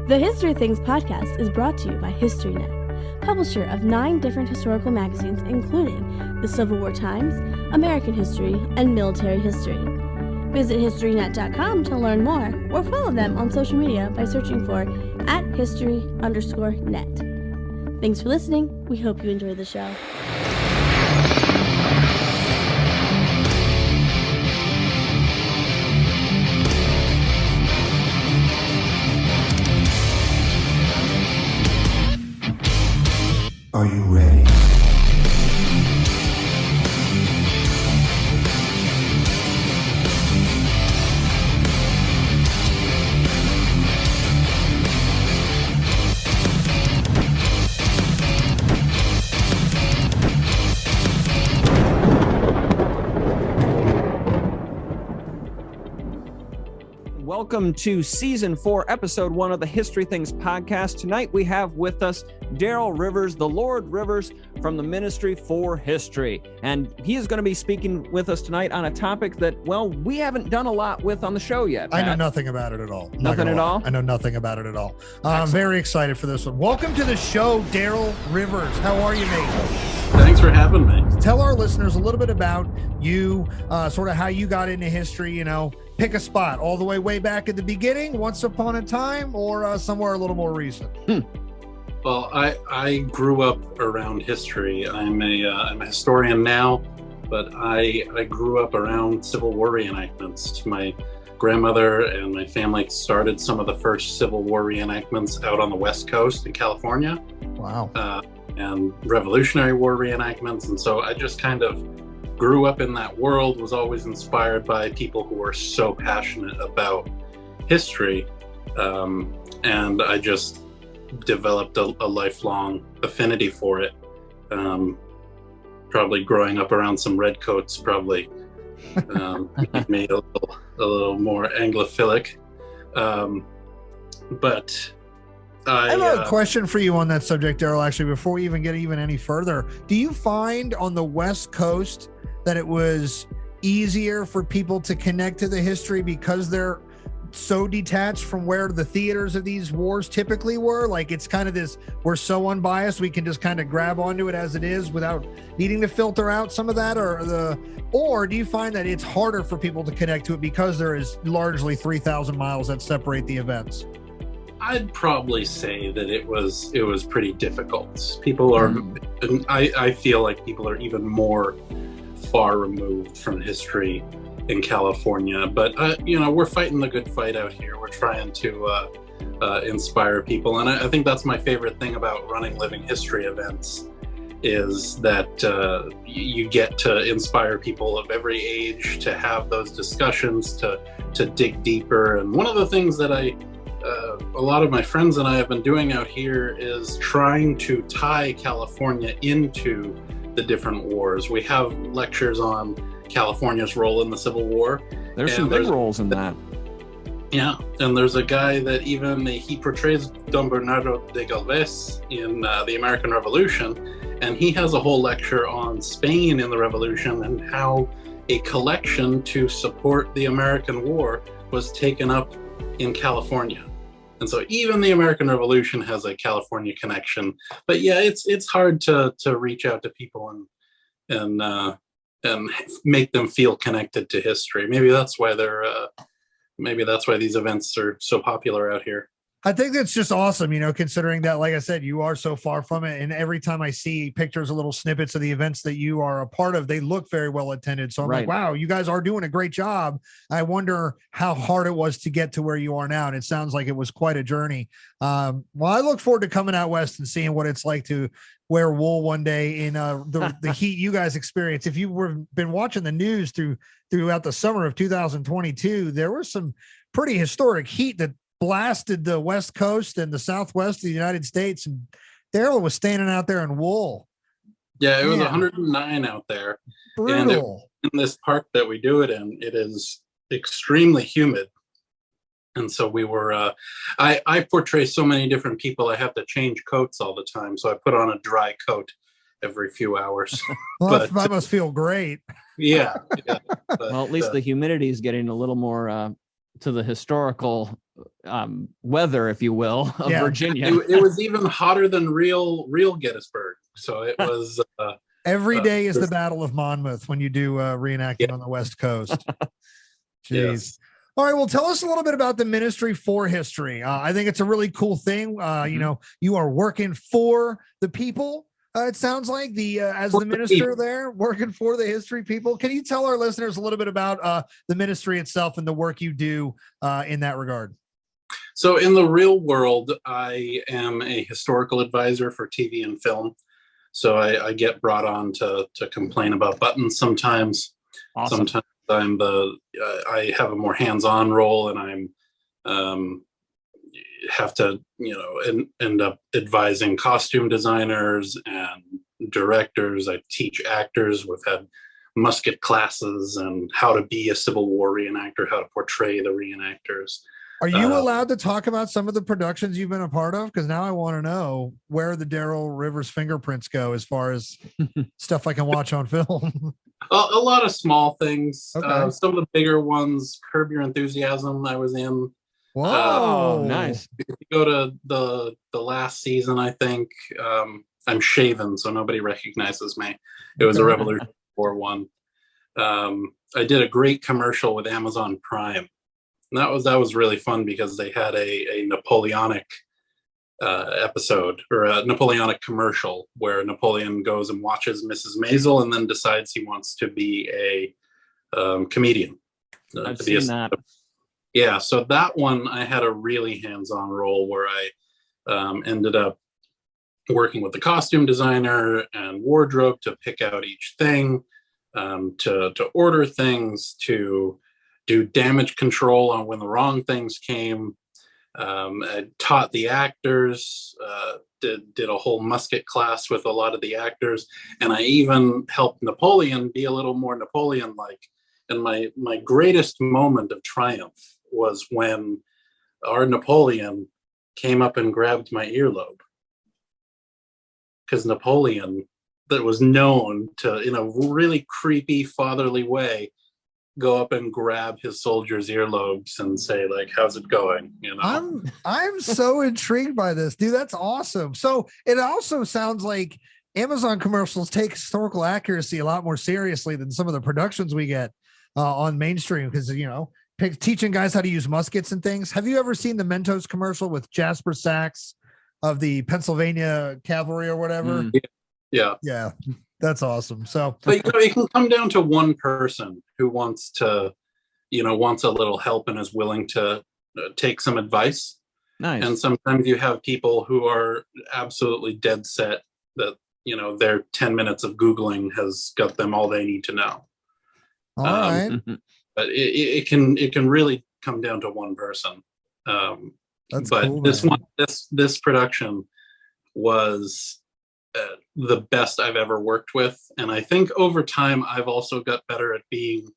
The History of Things podcast is brought to you by HistoryNet, publisher of 9 different historical magazines, including the Civil War Times, American History, and Military History. Visit HistoryNet.com to learn more, or follow them on social media by searching for @history_net. Thanks for listening. We hope you enjoy the show. Are you ready? Welcome to Season 4, Episode 1 of the History Things podcast. Tonight we have with us Daryl Rivers, the Lord Rivers from the Ministry for History. And he is going to be speaking with us tonight on a topic that, well, we haven't done a lot with on the show yet. Pat. I know nothing about it at all. Nothing at all? I know nothing about it at all. I'm very excited for this one. Welcome to the show, Daryl Rivers. How are you, mate? Thanks for having me. Tell our listeners a little bit about you, sort of how you got into history, pick a spot all the way back at the beginning, once upon a time, or somewhere a little more recent. Well, I grew up around history. I'm a historian now, but I grew up around Civil War reenactments. My grandmother and my family started some of the first Civil War reenactments out on the West Coast in California. Wow. And Revolutionary War reenactments. And so I just kind of grew up in that world, was always inspired by people who were so passionate about history. And I just developed a lifelong affinity for it. Probably growing up around some redcoats probably made me a little more Anglophilic. But I have a question for you on that subject, Daryl, actually, before we even get any further. Do you find on the West Coast that it was easier for people to connect to the history because they're so detached from where the theaters of these wars typically were? Like, it's kind of this, we're so unbiased, we can just kind of grab onto it as it is without needing to filter out some of that, or do you find that it's harder for people to connect to it because there is largely 3,000 miles that separate the events? I'd probably say that it was pretty difficult. People are, I feel like people are even more far removed from history in California, but we're fighting the good fight out here. We're trying to inspire people, and I think that's my favorite thing about running living history events, is that you get to inspire people of every age to have those discussions, to dig deeper. And one of the things that a lot of my friends and I have been doing out here is trying to tie California into the different wars. We have lectures on California's role in the Civil War. There's some big roles in that. Yeah, and there's a guy that he portrays Don Bernardo de Galvez in the American Revolution, and he has a whole lecture on Spain in the Revolution and how a collection to support the American War was taken up in California. And so even the American Revolution has a California connection. But yeah, it's hard to reach out to people and make them feel connected to history. Maybe that's why these events are so popular out here. I think that's just awesome, considering that, like I said, you are so far from it. And every time I see pictures, little snippets of the events that you are a part of, they look very well attended. So I'm like, wow, you guys are doing a great job. I wonder how hard it was to get to where you are now. And it sounds like it was quite a journey. Well, I look forward to coming out west and seeing what it's like to wear wool one day in the heat you guys experience. If you been watching the news throughout the summer of 2022, there was some pretty historic heat that blasted the West Coast and the Southwest of the United States, and Daryl was standing out there in wool. Yeah, it was 109 out there. Brutal. And in this park that we do it in, it is extremely humid. And so we were, I portray so many different people, I have to change coats all the time. So I put on a dry coat every few hours. Well, that must feel great. Yeah. Well, at least the humidity is getting a little more to the historical weather, if you will, of Virginia. It was even hotter than real Gettysburg. So it was every day is the Battle of Monmouth when you do reenacting on the West Coast. Jeez. Yes. All right. Well, tell us a little bit about the Ministry for History. I think it's a really cool thing. You know, you are working for the people. It sounds like as the minister there, working for the history people. Can you tell our listeners a little bit about the ministry itself and the work you do in that regard? So in the real world, I am a historical advisor for TV and film. So I get brought on to complain about buttons sometimes. Awesome. Sometimes I have a more hands-on role, and I'm have to, end up advising costume designers and directors. I teach actors. We've had musket classes and how to be a Civil War reenactor, how to portray the reenactors. Are you allowed to talk about some of the productions you've been a part of? Because now I want to know where the Darrell Rivers fingerprints go as far as stuff I can watch on film. A lot of small things. Okay. Some of the bigger ones, Curb Your Enthusiasm, I was in. Whoa, nice. If you go to the last season, I think, I'm shaven, so nobody recognizes me. It was a Revolution War one. I did a great commercial with Amazon Prime. And that was really fun because they had a Napoleonic episode, or a Napoleonic commercial, where Napoleon goes and watches Mrs. Maisel and then decides he wants to be a comedian. I've seen that. Yeah, so that one I had a really hands-on role where I ended up working with the costume designer and wardrobe to pick out each thing, to order things, to do damage control on when the wrong things came. I taught the actors, did a whole musket class with a lot of the actors, and I even helped Napoleon be a little more Napoleon-like. And my greatest moment of triumph was when our Napoleon came up and grabbed my earlobe. Because Napoleon, that was known to, in a really creepy, fatherly way, go up and grab his soldiers' earlobes and say, like, how's it going? I'm so intrigued by this, dude. That's awesome. So it also sounds like Amazon commercials take historical accuracy a lot more seriously than some of the productions we get on mainstream, because teaching guys how to use muskets and things. Have you ever seen the Mentos commercial with Jasper Sachs of the Pennsylvania Cavalry or whatever? Yeah. That's awesome. So, but it can come down to one person who wants to, wants a little help and is willing to take some advice. Nice. And sometimes you have people who are absolutely dead set that, their 10 minutes of Googling has got them all they need to know. All right. But it can really come down to one person. That's but cool, this production was the best I've ever worked with, and I think over time I've also got better at being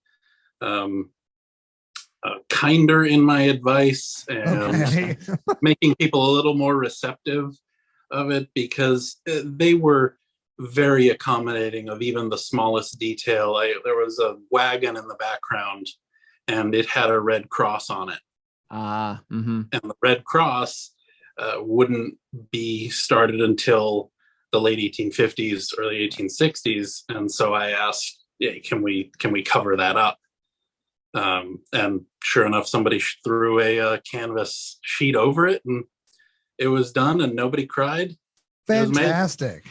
kinder in my advice and making people a little more receptive of it, because they were very accommodating of even the smallest detail. There was a wagon in the background and it had a red cross on it. And the red cross wouldn't be started until the late 1850s, early 1860s. And so I asked, can we cover that up? And sure enough, somebody threw a canvas sheet over it, and it was done, and nobody cried. Fantastic.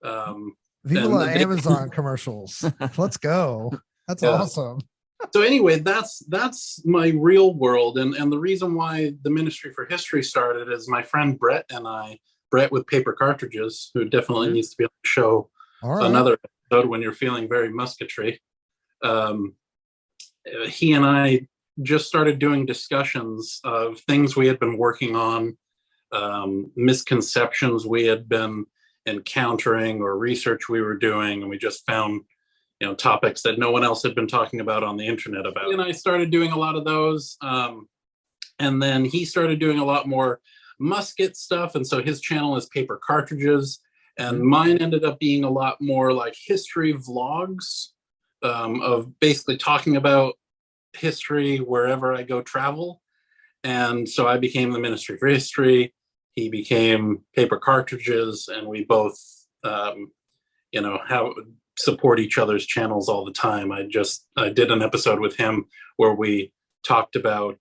People on Amazon commercials. Let's go. That's awesome. So anyway, that's my real world. And the reason why the Ministry for History started is my friend Brett and I, Brett with Paper Cartridges, who definitely needs to be on the show another episode when you're feeling very musketry. He and I just started doing discussions of things we had been working on, misconceptions we had been encountering, or research we were doing, and we just found topics that no one else had been talking about on the internet about. And I started doing a lot of those, and then he started doing a lot more musket stuff, and so his channel is Paper Cartridges, and mine ended up being a lot more like history vlogs, of basically talking about history wherever I go travel. And so I became the Ministry for History. He became Paper Cartridges, and we both, support each other's channels all the time. I did an episode with him where we talked about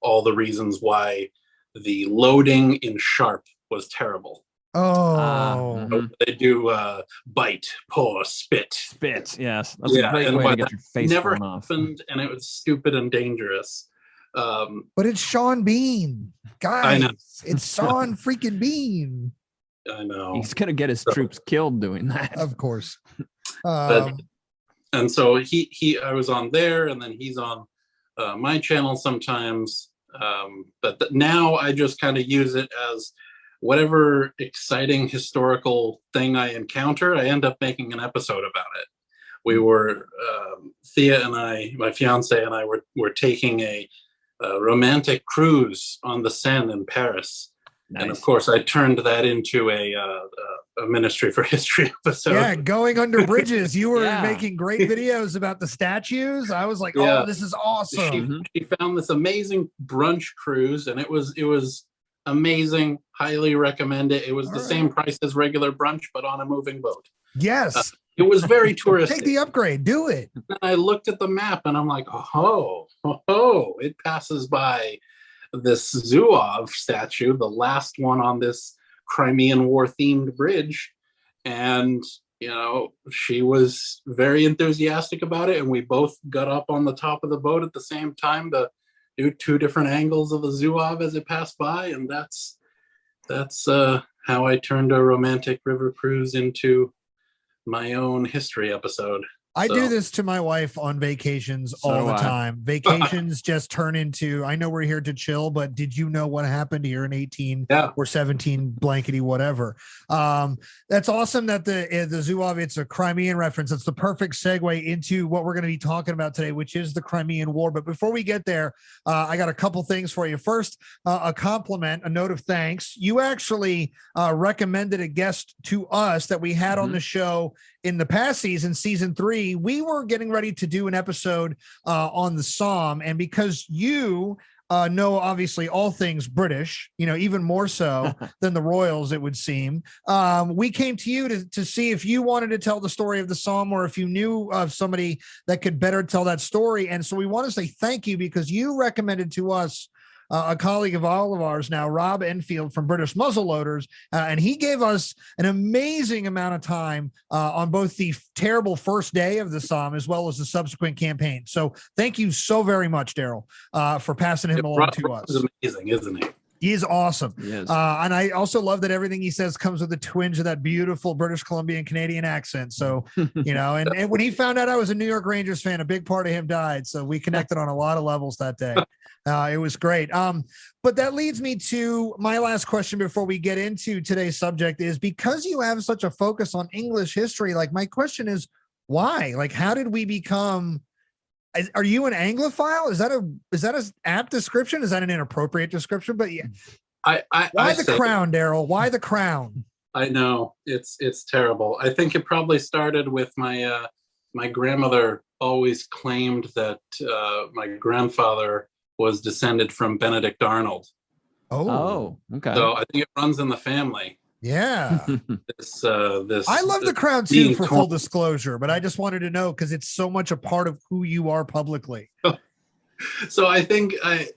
all the reasons why the loading in Sharp was terrible. Oh, They do bite, paw, spit. Yes, that's a great way to get your face never blown off. happened, and it was stupid and dangerous. but it's Sean Bean, guys. I know. It's Sean freaking Bean. I know He's gonna get his troops killed doing that. Of course. And so I was on there, and then he's on my channel sometimes. But now I just kind of use it as whatever exciting historical thing I encounter, I end up making an episode about it. We were, Thea and I, my fiance and I were taking a romantic cruise on the Seine in Paris. Nice. And of course, I turned that into a Ministry for History episode. Yeah, going under bridges. You were making great videos about the statues. I was like, oh, this is awesome. She found this amazing brunch cruise, and it was amazing. Highly recommend it. It was the same price as regular brunch, but on a moving boat. Yes. It was very touristy. Take the upgrade. Do it. And I looked at the map, and I'm like, it passes by this Zouave statue, the last one on this Crimean War themed bridge. And, she was very enthusiastic about it. And we both got up on the top of the boat at the same time to do two different angles of the Zouave as it passed by. And that's how I turned a romantic river cruise into my own history episode. I do this to my wife on vacations all the time. Vacations just turn into, I know we're here to chill, but did you know what happened here in 18 or 17 blankety whatever? That's awesome that the Zouave, it's a Crimean reference. It's the perfect segue into what we're going to be talking about today, which is the Crimean War. But before we get there, I got a couple things for you. First, a compliment, a note of thanks. You actually recommended a guest to us that we had on the show in the past season 3. We were getting ready to do an episode on the Somme, and because you know obviously all things British, even more so than the Royals, it would seem, we came to you to see if you wanted to tell the story of the Somme, or if you knew of somebody that could better tell that story. And so we want to say thank you, because you recommended to us a colleague of all of ours now, Rob Enfield from British Muzzleloaders, and he gave us an amazing amount of time on both the terrible first day of the Somme as well as the subsequent campaign. So thank you so very much, Daryl, for passing him along to us. Is amazing, isn't he? He is awesome. He is. And I also love that everything he says comes with a twinge of that beautiful British Columbian Canadian accent. So, and when he found out I was a New York Rangers fan, a big part of him died. So we connected on a lot of levels that day. It was great. But that leads me to my last question before we get into today's subject is, because you have such a focus on English history, like my question is, why? Like, how did we become... Are you an Anglophile? Is that an apt description? Is that an inappropriate description? But yeah, why the crown, Daryl? Why the crown? I know it's terrible. I think it probably started with my grandmother always claimed that my grandfather was descended from Benedict Arnold. Oh, okay. So I think it runs in the family. Yeah. This I love the crown too, for full disclosure, but I just wanted to know because it's so much a part of who you are publicly. So I think I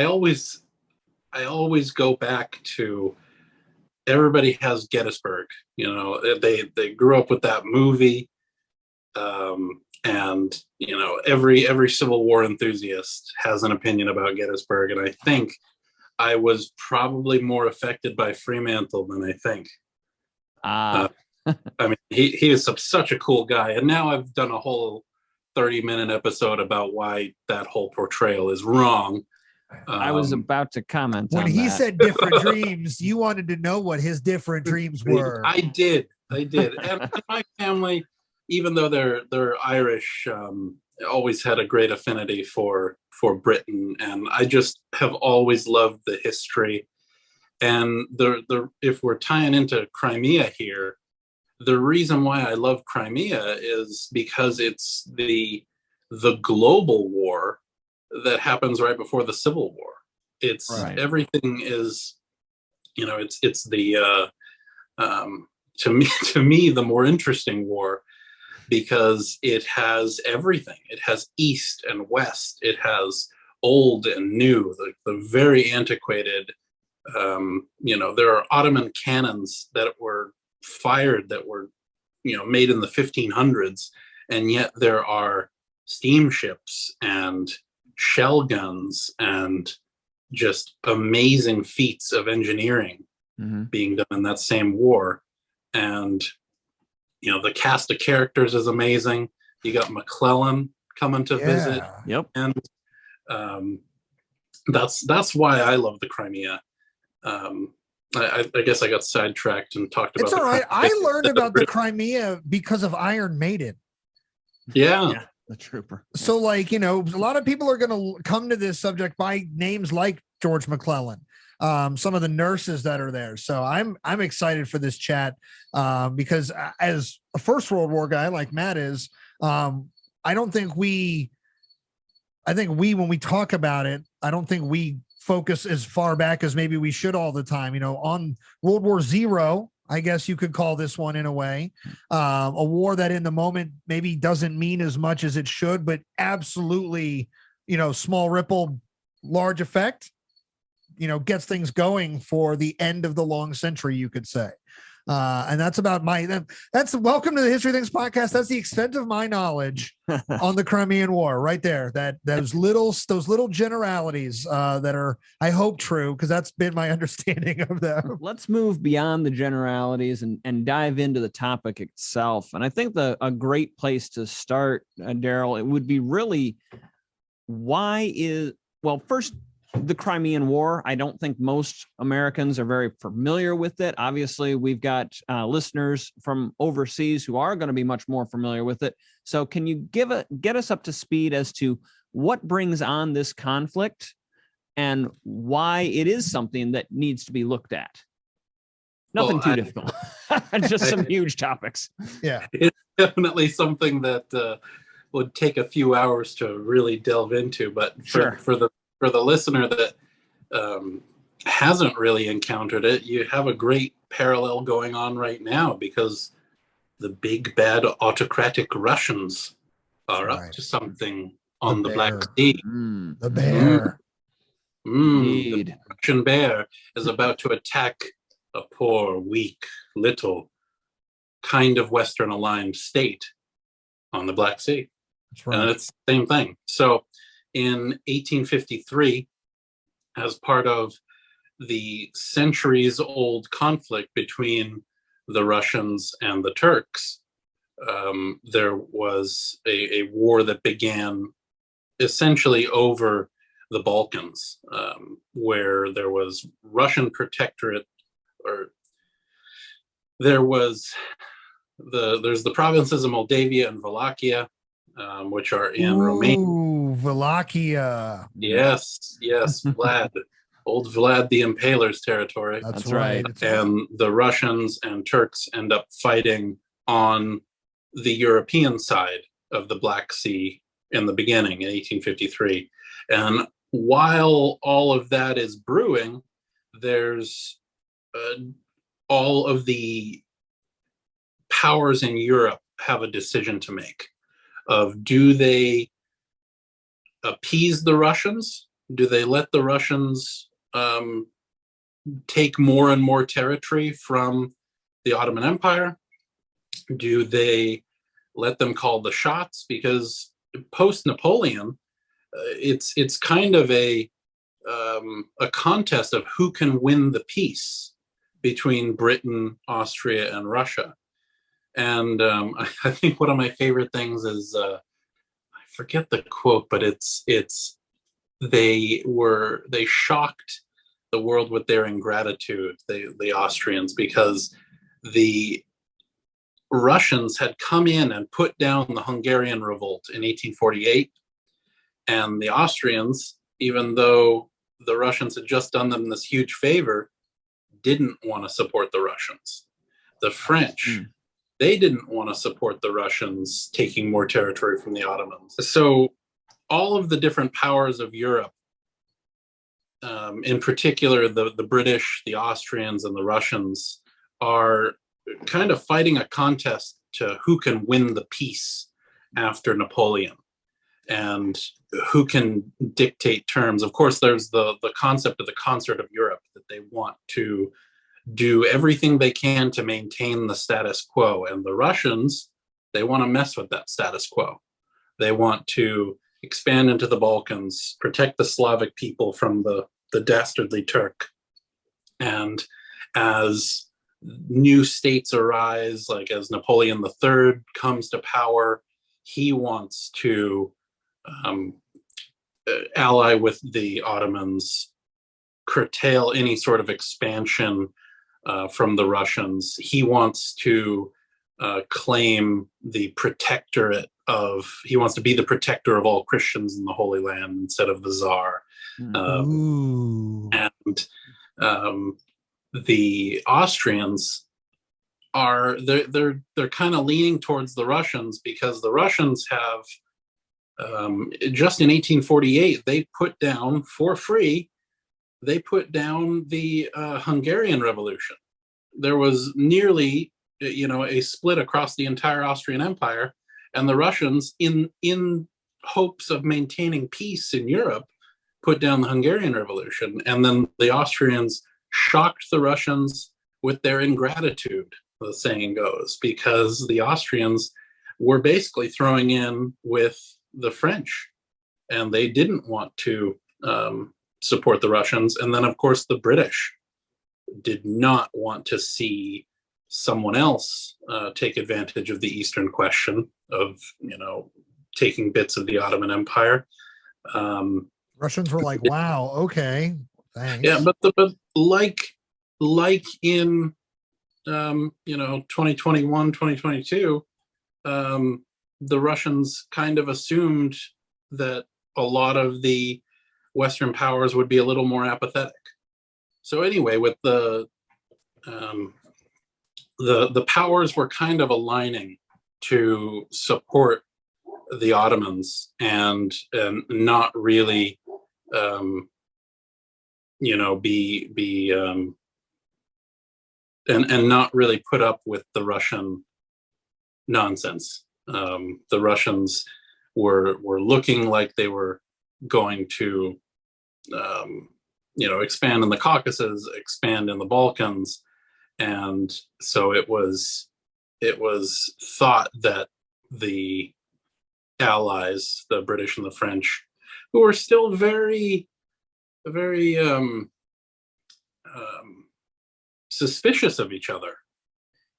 always go back to, everybody has Gettysburg. They grew up with that movie, and every Civil War enthusiast has an opinion about Gettysburg, and I think I was probably more affected by Fremantle than I think. I mean, he is such a cool guy. And now I've done a whole 30-minute episode about why that whole portrayal is wrong. I was about to comment when on he that. said different dreams, you wanted to know what his different dreams were. I did. And my family, even though they're Irish, always had a great affinity for Britain, and I just have always loved the history. And if we're tying into Crimea here, the reason why I love Crimea is because it's the the global war that happens right before the Civil War. It's everything is, it's the to me the more interesting war, because it has everything. It has East and West. It has old and new. The very antiquated. There are Ottoman cannons that were fired that were, made in the 1500s, and yet there are steamships and shell guns and just amazing feats of engineering being done in that same war. And the cast of characters is amazing. You got McClellan coming to visit. Yep. And that's why I love the Crimea. I guess I got sidetracked and talked about. It's all right. I learned about the Crimea because of Iron Maiden. Yeah, the trooper. So, a lot of people are going to come to this subject by names like George McClellan, some of the nurses that are there. So I'm excited for this chat because as a First World War guy like Matt is, I think we when we talk about it, I don't think we focus as far back as maybe we should all the time. On World War Zero, I guess you could call this one in a way, a war that in the moment maybe doesn't mean as much as it should, but absolutely, small ripple, large effect, gets things going for the end of the long century, you could say. And that's about that's welcome to the History Things podcast. That's the extent of my knowledge on the Crimean War right there. Those little generalities that are, I hope, true, because that's been my understanding of them. Let's move beyond the generalities and dive into the topic itself. And I think a great place to start, Daryl, it would be really first, the Crimean War. I don't think most Americans are very familiar with it. Obviously, we've got listeners from overseas who are going to be much more familiar with it. So can you get us up to speed as to what brings on this conflict and why it is something that needs to be looked at? Nothing too difficult. Just some huge topics. Yeah. It's definitely something that would take a few hours to really delve into, but for the listener that hasn't really encountered it, you have a great parallel going on right now, because the big bad autocratic Russians are up to something on the Black Sea. The bear. Indeed. The Russian bear is about to attack a poor, weak, little, kind of Western aligned state on the Black Sea. That's right. And it's the same thing. So in 1853, as part of the centuries-old conflict between the Russians and the Turks, there was a war that began essentially over the Balkans, where there was Russian protectorate, or there's the provinces of Moldavia and Wallachia, which are in Romania. Wallachia. Yes, Vlad. Old Vlad the Impaler's territory. That's right. And the Russians and Turks end up fighting on the European side of the Black Sea in the beginning in 1853. And while all of that is brewing, there's all of the powers in Europe have a decision to make of, do they appease the Russians? Do they let the Russians take more and more territory from the Ottoman Empire? Do they let them call the shots? Because post-Napoleon, it's kind of a contest of who can win the peace between Britain, Austria, and Russia. And I think one of my favorite things is, I forget the quote, but they shocked the world with their ingratitude, the Austrians, because the Russians had come in and put down the Hungarian revolt in 1848. And the Austrians, even though the Russians had just done them this huge favor, didn't want to support the Russians. The French they didn't want to support the Russians taking more territory from the Ottomans. So all of the different powers of Europe, in particular the British, the Austrians, and the Russians, are kind of fighting a contest to who can win the peace after Napoleon and who can dictate terms. Of course, there's the concept of the concert of Europe, that they want to do everything they can to maintain the status quo. And the Russians, they want to mess with that status quo. They want to expand into the Balkans, protect the Slavic people from the dastardly Turk. And as new states arise, like as Napoleon III comes to power, he wants to ally with the Ottomans, curtail any sort of expansion from the Russians. He wants to claim the protectorate he wants to be the protector of all Christians in the Holy Land instead of the Tsar. And the Austrians they're kind of leaning towards the Russians, because the Russians have just in 1848 they put down for free. They put down the Hungarian Revolution. There was nearly, a split across the entire Austrian Empire, and the Russians, in hopes of maintaining peace in Europe, put down the Hungarian Revolution. And then the Austrians shocked the Russians with their ingratitude, the saying goes, because the Austrians were basically throwing in with the French, and they didn't want to support the Russians. And then, of course, the British did not want to see someone else take advantage of the Eastern question of, taking bits of the Ottoman Empire. Russians were like, wow, okay, thanks. Yeah, but like in 2021, 2022, the Russians kind of assumed that a lot of the Western powers would be a little more apathetic. So anyway, with the powers were kind of aligning to support the Ottomans and not really, be and not really put up with the Russian nonsense. The Russians were looking like they were going to, expand in the Caucasus, expand in the Balkans, and so it was thought that the allies, the British and the French, who were still very, very suspicious of each other.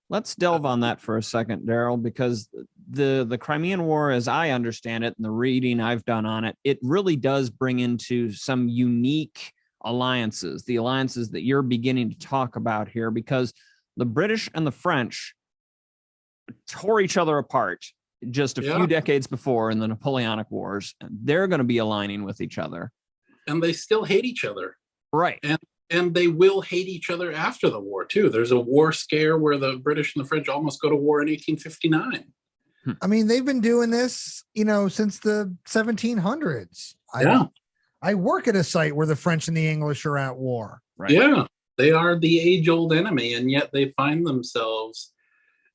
Let's delve on that for a second, Daryl, because the Crimean War, as I understand it, and the reading I've done on it, it really does bring into some unique alliances, the alliances that you're beginning to talk about here, because the British and the French tore each other apart just a few decades before in the Napoleonic Wars, and they're going to be aligning with each other. And they still hate each other. Right. And they will hate each other after the war, too. There's a war scare where the British and the French almost go to war in 1859. I mean, they've been doing this, since the 1700s. I work at a site where the French and the English are at war. Right. Yeah, they are the age-old enemy, and yet they find themselves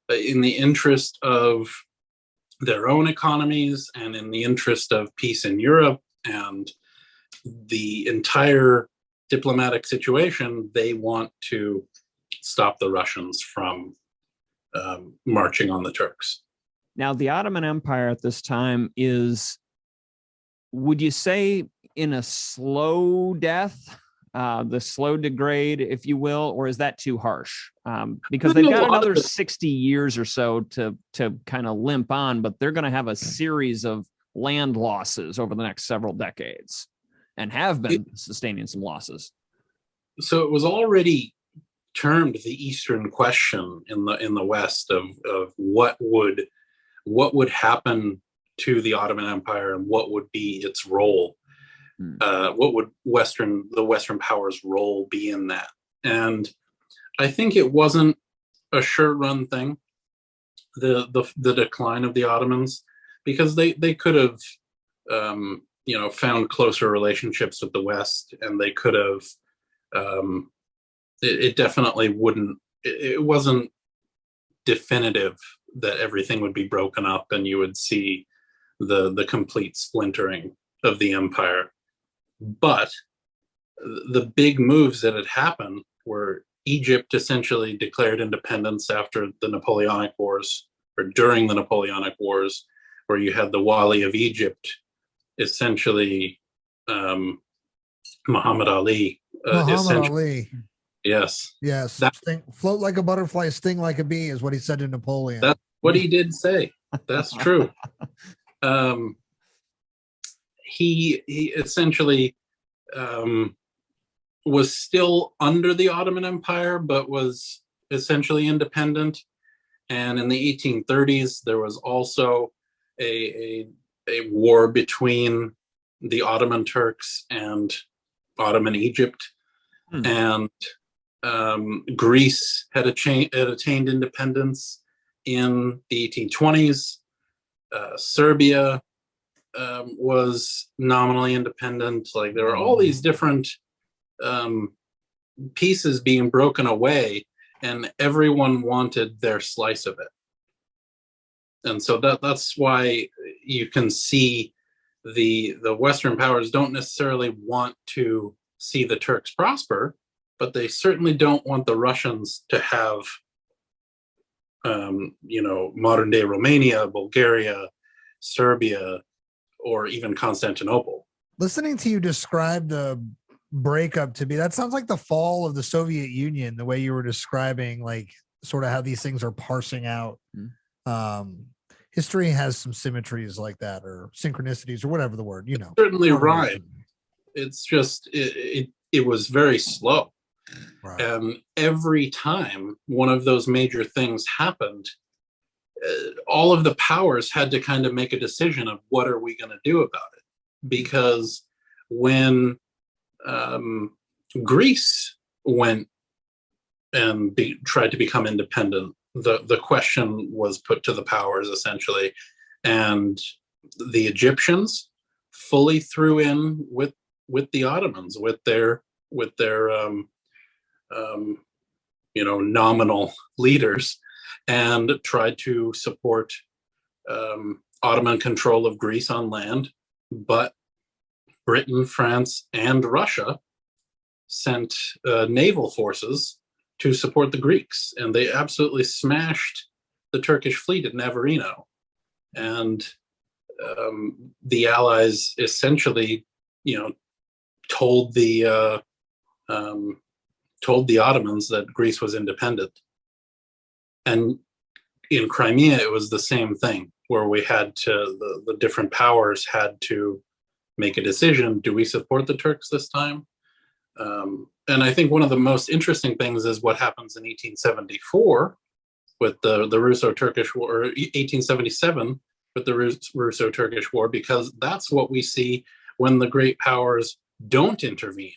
in the interest of their own economies and in the interest of peace in Europe and the entire diplomatic situation. They want to stop the Russians from marching on the Turks. Now, the Ottoman Empire at this time is, would you say, in a slow death, the slow degrade, if you will, or is that too harsh? Because they've got another 60 years or so to kind of limp on, but they're going to have a series of land losses over the next several decades, and have been sustaining some losses. So it was already termed the Eastern question in the West of what would happen to the Ottoman Empire and what would be its role. What would the Western powers' role be in that? And I think it wasn't a sure run thing. the decline of the Ottomans, because they could have found closer relationships with the West, and they could have it definitely wouldn't, it wasn't definitive that everything would be broken up and you would see the complete splintering of the empire. But the big moves that had happened were Egypt essentially declared independence after the Napoleonic Wars, or during the Napoleonic Wars, where you had the Wali of Egypt, essentially Muhammad Ali. Ali. Yes. Yes. That, float like a butterfly, sting like a bee is what he said to Napoleon. That's what he did say. That's true. He essentially was still under the Ottoman Empire, but was essentially independent. And in the 1830s, there was also a war between the Ottoman Turks and Ottoman Egypt. And Greece had attained independence in the 1820s. Serbia was nominally independent. Like, there were all these different pieces being broken away, and everyone wanted their slice of it. And so that's why you can see the Western powers don't necessarily want to see the Turks prosper, but they certainly don't want the Russians to have modern day Romania, Bulgaria, Serbia, or even Constantinople. Listening to you describe the breakup to me, that sounds like the fall of the Soviet Union, the way you were describing, like, sort of how these things are parsing out. History has some symmetries like that, or synchronicities, or whatever the word, Certainly right. It's just it was very slow. Right. And every time one of those major things happened, all of the powers had to kind of make a decision of what are we going to do about it. Because when Greece went and tried to become independent, the question was put to the powers, essentially. And the Egyptians fully threw in with the Ottomans, with their nominal leaders, and tried to support Ottoman control of Greece on land. But Britain, France, and Russia sent naval forces to support the Greeks, and they absolutely smashed the Turkish fleet at Navarino. And the Allies essentially, told the Ottomans that Greece was independent. And in Crimea, it was the same thing, where we had to, the different powers had to make a decision. Do we support the Turks this time? And I think one of the most interesting things is what happens in 1874 with the Russo-Turkish War, or 1877 with the Russo-Turkish War, because that's what we see when the great powers don't intervene.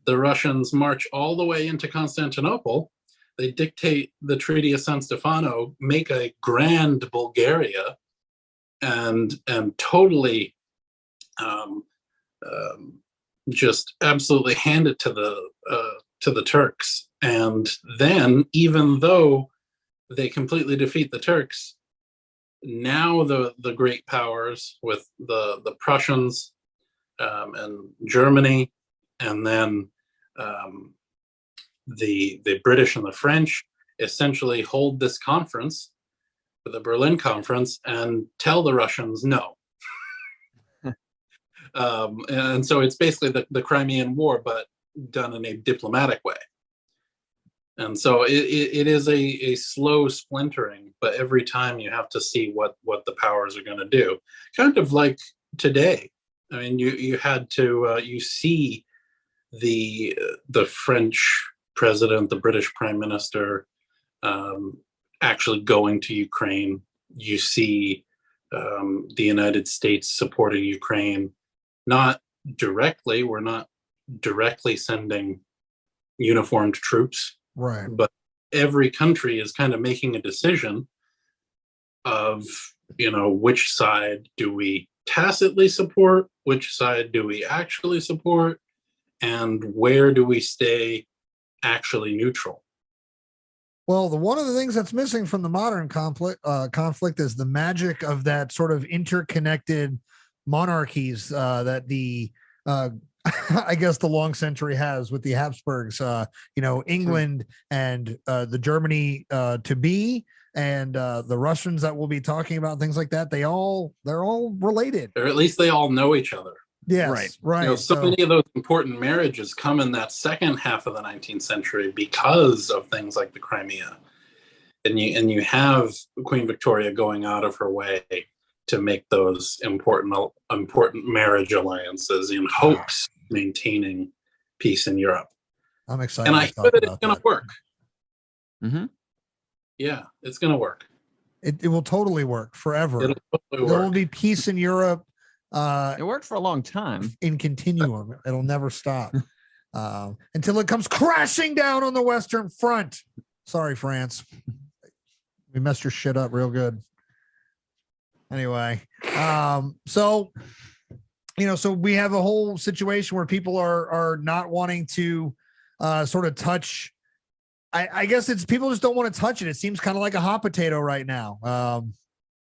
The Russians march all the way into Constantinople. They dictate the Treaty of San Stefano, make a grand Bulgaria, and totally just absolutely hand it to the Turks. And then, even though they completely defeat the Turks, now the great powers with the Prussians and Germany, and then the British and the French essentially hold this conference, the Berlin Conference, and tell the Russians no. And so it's basically the Crimean War, but done in a diplomatic way. And so it is a slow splintering, but every time you have to see what the powers are going to do. Kind of like today. I mean, you had to you see the French president, the British prime minister, actually going to Ukraine. You see the United States supporting Ukraine. Not directly, we're not directly sending uniformed troops, right? But every country is kind of making a decision of, which side do we tacitly support, which side do we actually support, and where do we stay actually neutral? Well, one of the things that's missing from the modern conflict is the magic of that sort of interconnected monarchies that the I guess the long century has with the Habsburgs. England and the Germany to be, and the Russians that we'll be talking about, things like that. They're all related, or at least they all know each other. Yes, right. So many of those important marriages come in that second half of the 19th century because of things like the Crimea, and you have Queen Victoria going out of her way to make those important marriage alliances in hopes of maintaining peace in Europe. I'm excited. And I hear that it's going to work. Mm-hmm. Yeah, it's going to work. It will totally work forever. It'll totally there work. will be peace in Europe. It worked for a long time. In continuum. It'll never stop until it comes crashing down on the Western Front. Sorry, France. We messed your shit up real good. Anyway, so we have a whole situation where people are not wanting to sort of touch. I guess it's people just don't want to touch it. It seems kind of like a hot potato right now.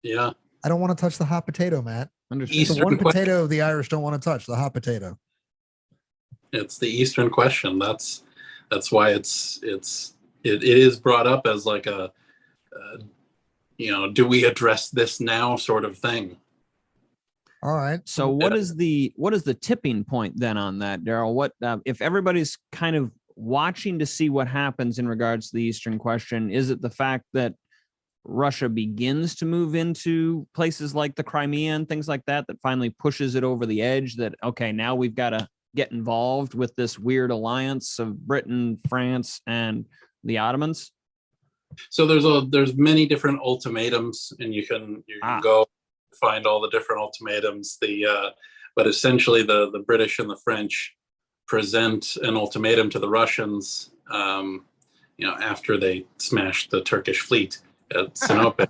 Yeah. I don't want to touch the hot potato, Matt. It's the one potato the Irish don't want to touch, the hot potato. It's the Eastern question. That's why it is brought up as like a do we address this now sort of thing. All right. So what is the tipping point then on that, Daryl? What if everybody's kind of watching to see what happens in regards to the Eastern question? Is it the fact that Russia begins to move into places like the Crimea and things like that finally pushes it over the edge that, okay, now we've got to get involved with this weird alliance of Britain, France, and the Ottomans? So there's many different ultimatums, and you can go find all the different ultimatums. But essentially the British and the French present an ultimatum to the Russians, after they smashed the Turkish fleet at Sinope.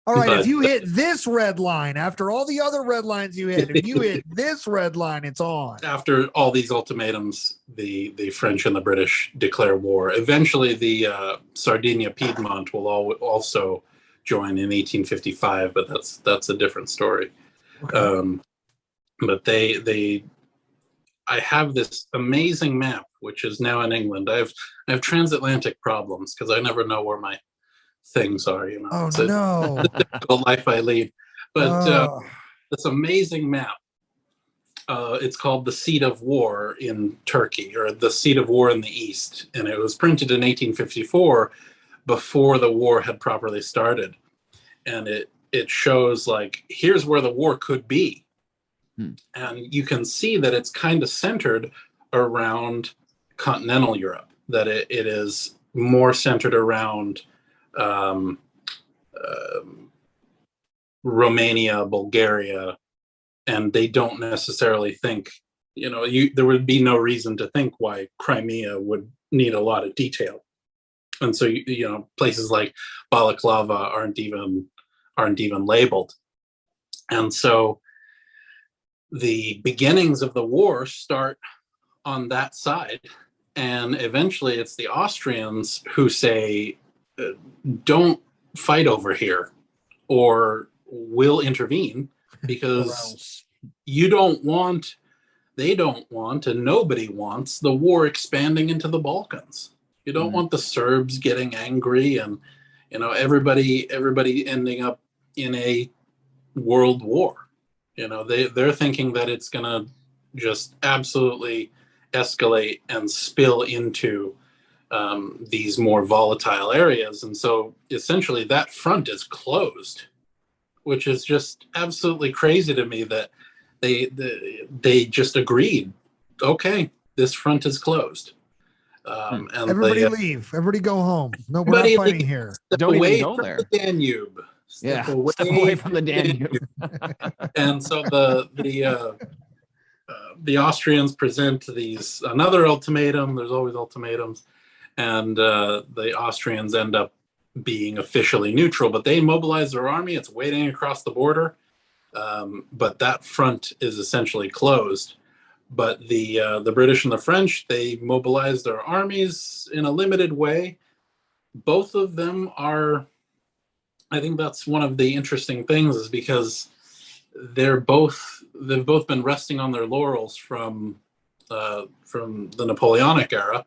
All right, if you hit this red line after all the other red lines you hit, if you hit this red line, it's on. After all these ultimatums, the French and the British declare war. Eventually, the Sardinia Piedmont will also join in 1855, but that's a different story. Okay. But I have this amazing map, which is now in England. I have transatlantic problems because I never know where my things are. Oh, no. It's a difficult life I lead. But this amazing map, it's called The Seat of War in Turkey, or The Seat of War in the East. And it was printed in 1854 before the war had properly started. And it shows, like, here's where the war could be. And you can see that it's kind of centered around continental Europe, that it is more centered around Romania, Bulgaria, and they don't necessarily think, there would be no reason to think why Crimea would need a lot of detail. And so, places like Balaclava aren't even labeled. And so the beginnings of the war start on that side, and eventually it's the Austrians who say, don't fight over here, or we'll intervene, because they don't want, and nobody wants the war expanding into the Balkans. You don't want the Serbs getting angry and, everybody ending up in a world war. They're thinking that it's going to just absolutely escalate and spill into these more volatile areas. And so essentially that front is closed, which is just absolutely crazy to me that they just agreed, okay, this front is closed. And everybody leave. Everybody go home. No, we're not fighting here. Don't even go there. The Danube. Step away from the Danube. And so the Austrians present another ultimatum. There's always ultimatums, and the Austrians end up being officially neutral, but they mobilized their army. It's waiting across the border, but that front is essentially closed. But the British and the French, they mobilized their armies in a limited way. Both of them are, I think that's one of the interesting things, is because they've both been resting on their laurels from the Napoleonic era,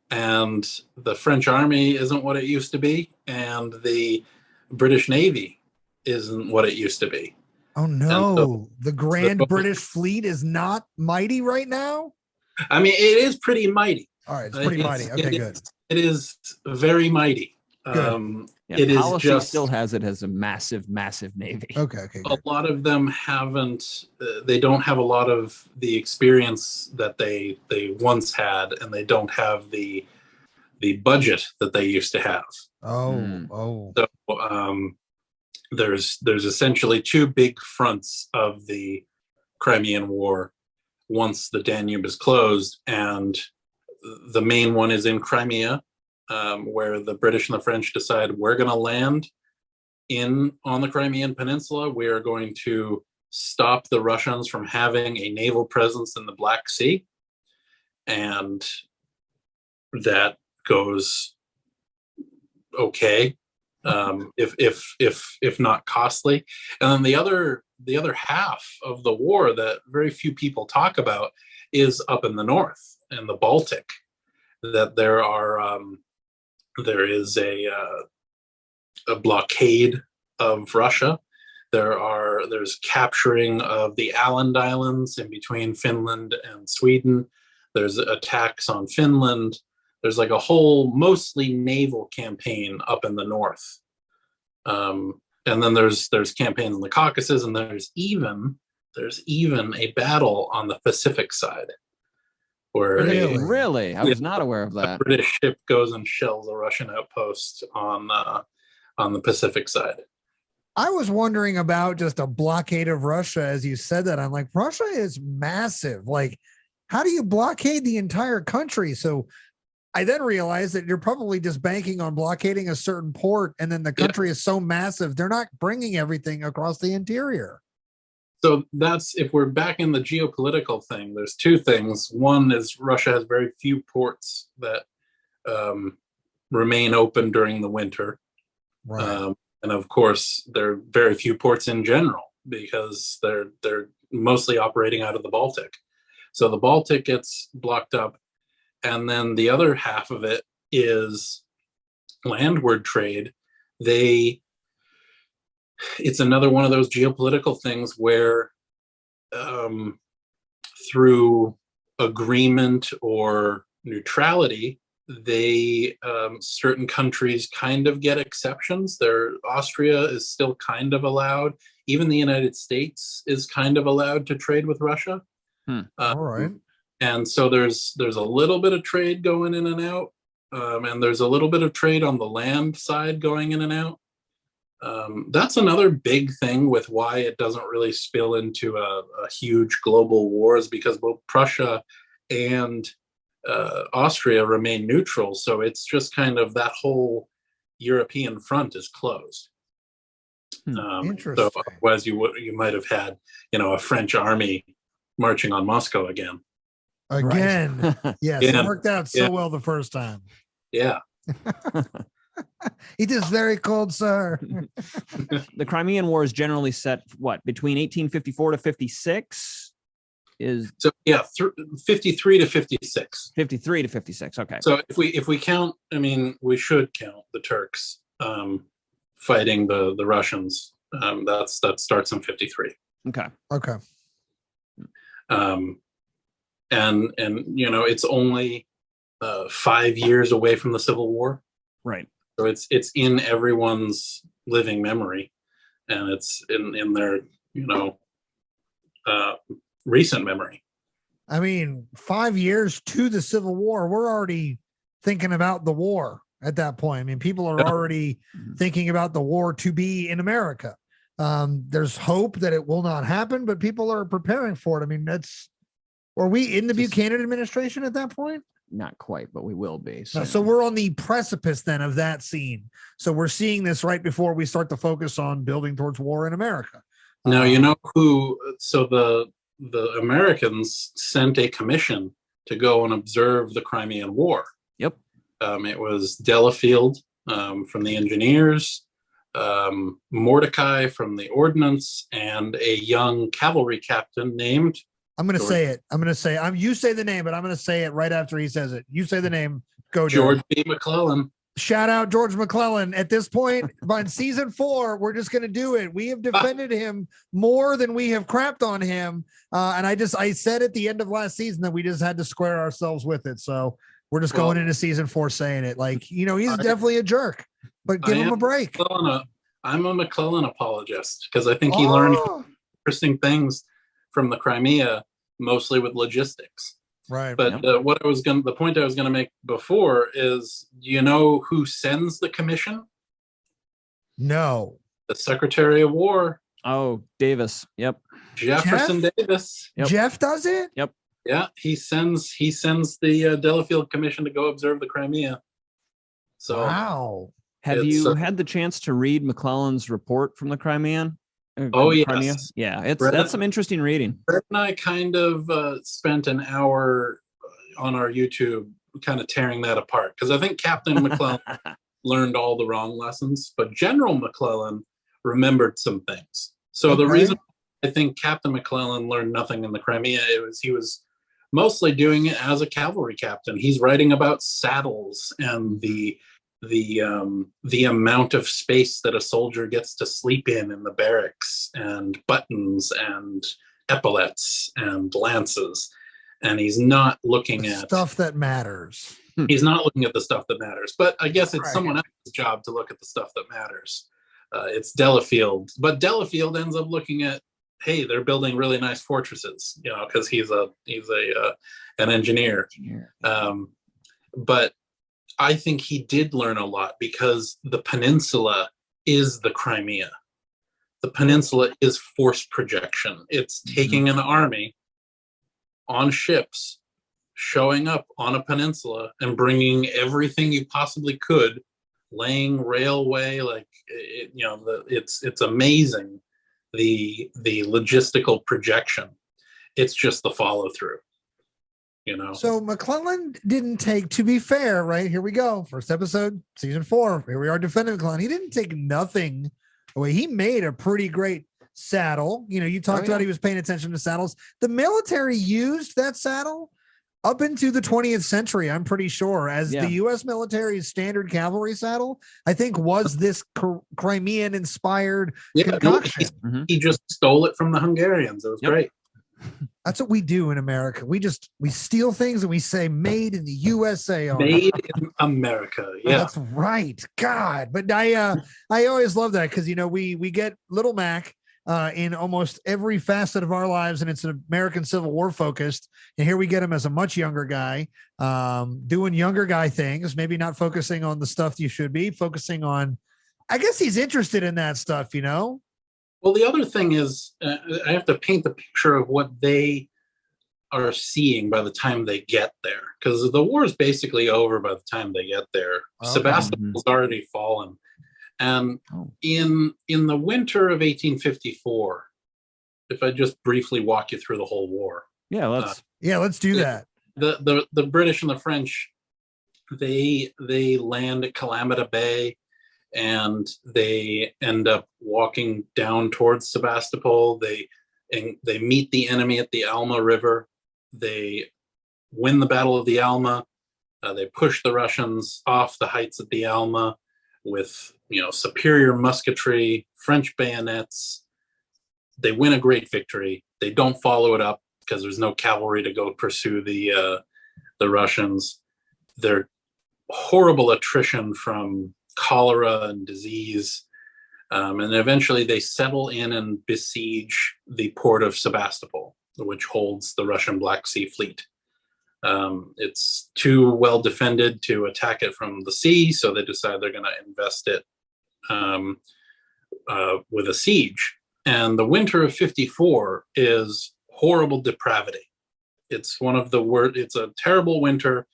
and the French army isn't what it used to be, and the British Navy isn't what it used to be. Oh no, the Grand British Fleet is not mighty right now? I mean, it is pretty mighty. All right, it's pretty mighty. Okay, good. It is very mighty. It policy is just still has it as a massive navy. Okay, good. A lot of them haven't. They don't have a lot of the experience that they once had, and they don't have the budget that they used to have. Oh. So there's essentially two big fronts of the Crimean War once the Danube is closed, and the main one is in Crimea, where the British and the French decide we're going to land on the Crimean Peninsula. We are going to stop the Russians from having a naval presence in the Black Sea, and that goes okay, if not costly. And then the other half of the war that very few people talk about is up in the north, in the Baltic, that there is a blockade of Russia. There's capturing of the Åland Islands in between Finland and Sweden. There's attacks on Finland. There's like a whole mostly naval campaign up in the north. And then there's campaigns in the Caucasus, and there's even a battle on the Pacific side. Where Really? I was not aware of that. A British ship goes and shells a Russian outpost on the Pacific side. I was wondering about just a blockade of Russia as you said that. I'm like, Russia is massive. Like, how do you blockade the entire country? So I then realized that you're probably just banking on blockading a certain port, and then the country is so massive, they're not bringing everything across the interior. So that's, if we're back in the geopolitical thing, there's two things. One is Russia has very few ports that remain open during the winter. Right. And of course, there are very few ports in general because they're mostly operating out of the Baltic. So the Baltic gets blocked up. And then the other half of it is landward trade. It's another one of those geopolitical things where through agreement or neutrality, certain countries kind of get exceptions. Austria is still kind of allowed. Even the United States is kind of allowed to trade with Russia. All right. And so there's a little bit of trade going in and out, and there's a little bit of trade on the land side going in and out. That's another big thing with why it doesn't really spill into a huge global war, is because both Prussia and Austria remain neutral. So it's just kind of that whole European front is closed. Interesting. So otherwise you might have had, a French army marching on Moscow again. Yes, Yeah. It worked out so well the first time. Yeah. It is very cold, sir. The Crimean War is generally set between 1854 to 56? 53 to 56. 53 to 56. Okay. So if we count, we should count the Turks fighting the Russians. That starts in 53. Okay. And it's only 5 years away from the Civil War. Right. So it's in everyone's living memory, and it's in their recent memory. 5 years to the Civil War, we're already thinking about the war at that point. People are already thinking about the war to be in America. There's hope that it will not happen, but people are preparing for it. Were we in the Buchanan administration at that point? not quite, but we will be. So we're on the precipice then of that scene. So we're seeing this right before we start to focus on building towards war in America. Now, you know who, so the Americans sent a commission to go and observe the Crimean War. Yep. It was Delafield from the engineers, Mordecai from the ordnance, and a young cavalry captain named. I'm going to say it. You say the name, but I'm going to say it right after he says it. You say the name. Go, George B. McClellan. Shout out George McClellan. At this point, by season 4, we're just going to do it. We have defended him more than we have crapped on him. And I said at the end of last season that we just had to square ourselves with it. So we're just going into season 4 saying it. Like, he's definitely a jerk, but give him a break. I'm a McClellan apologist because I think he learned interesting things from the Crimea, mostly with logistics. Right. But the point I was going to make before is, you know who sends the commission? No. The Secretary of War. Oh, Davis. Yep. Jefferson Davis. Yep. Jeff does it? Yep. Yeah, he sends the Delafield Commission to go observe the Crimea. So wow. Have you had the chance to read McClellan's report from the Crimean? Yes. Crimea? Yeah, that's some interesting reading. Brett and I kind of spent an hour on our YouTube kind of tearing that apart because I think Captain McClellan learned all the wrong lessons, but General McClellan remembered some things. So the reason I think Captain McClellan learned nothing in the Crimea, he was mostly doing it as a cavalry captain. He's writing about saddles and the amount of space that a soldier gets to sleep in the barracks, and buttons and epaulets and lances, and he's not looking at stuff that matters. He's not looking at the stuff that matters, but I guess it's someone else's job to look at the stuff that matters. It's Delafield, but Delafield ends up looking at, hey, they're building really nice fortresses, because he's an engineer. But I think he did learn a lot because the peninsula is the Crimea. The peninsula is force projection. It's taking an army on ships, showing up on a peninsula and bringing everything you possibly could, laying railway, it's amazing, the logistical projection. It's just the follow through. So McClellan didn't take, to be fair, right? Here we go. First episode, season 4. Here we are defending McClellan. He didn't take nothing away. He made a pretty great saddle. You talked about he was paying attention to saddles. The military used that saddle up into the 20th century, I'm pretty sure, as the U.S. military's standard cavalry saddle, I think was this Crimean inspired concoction. He just stole it from the Hungarians. It was great. That's what we do in America. We steal things and we say made in the USA. Made in America. Yeah, that's right. God. But I always love that because, we get Little Mac in almost every facet of our lives, and it's an American Civil War focused. And here we get him as a much younger guy, doing younger guy things, maybe not focusing on the stuff you should be focusing on. I guess he's interested in that stuff, Well, the other thing is, I have to paint the picture of what they are seeing by the time they get there, because the war is basically over by the time they get there. Sebastopol's already fallen, and in the winter of 1854, if I just briefly walk you through the whole war. Let's do that. The British and the French, they land at Calamita Bay. And they end up walking down towards Sebastopol. They meet the enemy at the Alma River. They win the Battle of the Alma. They push the Russians off the heights at the Alma with superior musketry, French bayonets. They win a great victory. They don't follow it up because there's no cavalry to go pursue the Russians. They're horrible attrition from cholera and disease, and eventually they settle in and besiege the port of Sebastopol, which holds the Russian Black Sea Fleet. It's too well defended to attack it from the sea, so they decide they're going to invest it with a siege. And the winter of 54 is horrible depravity. It's one of the worst. It's a terrible winter.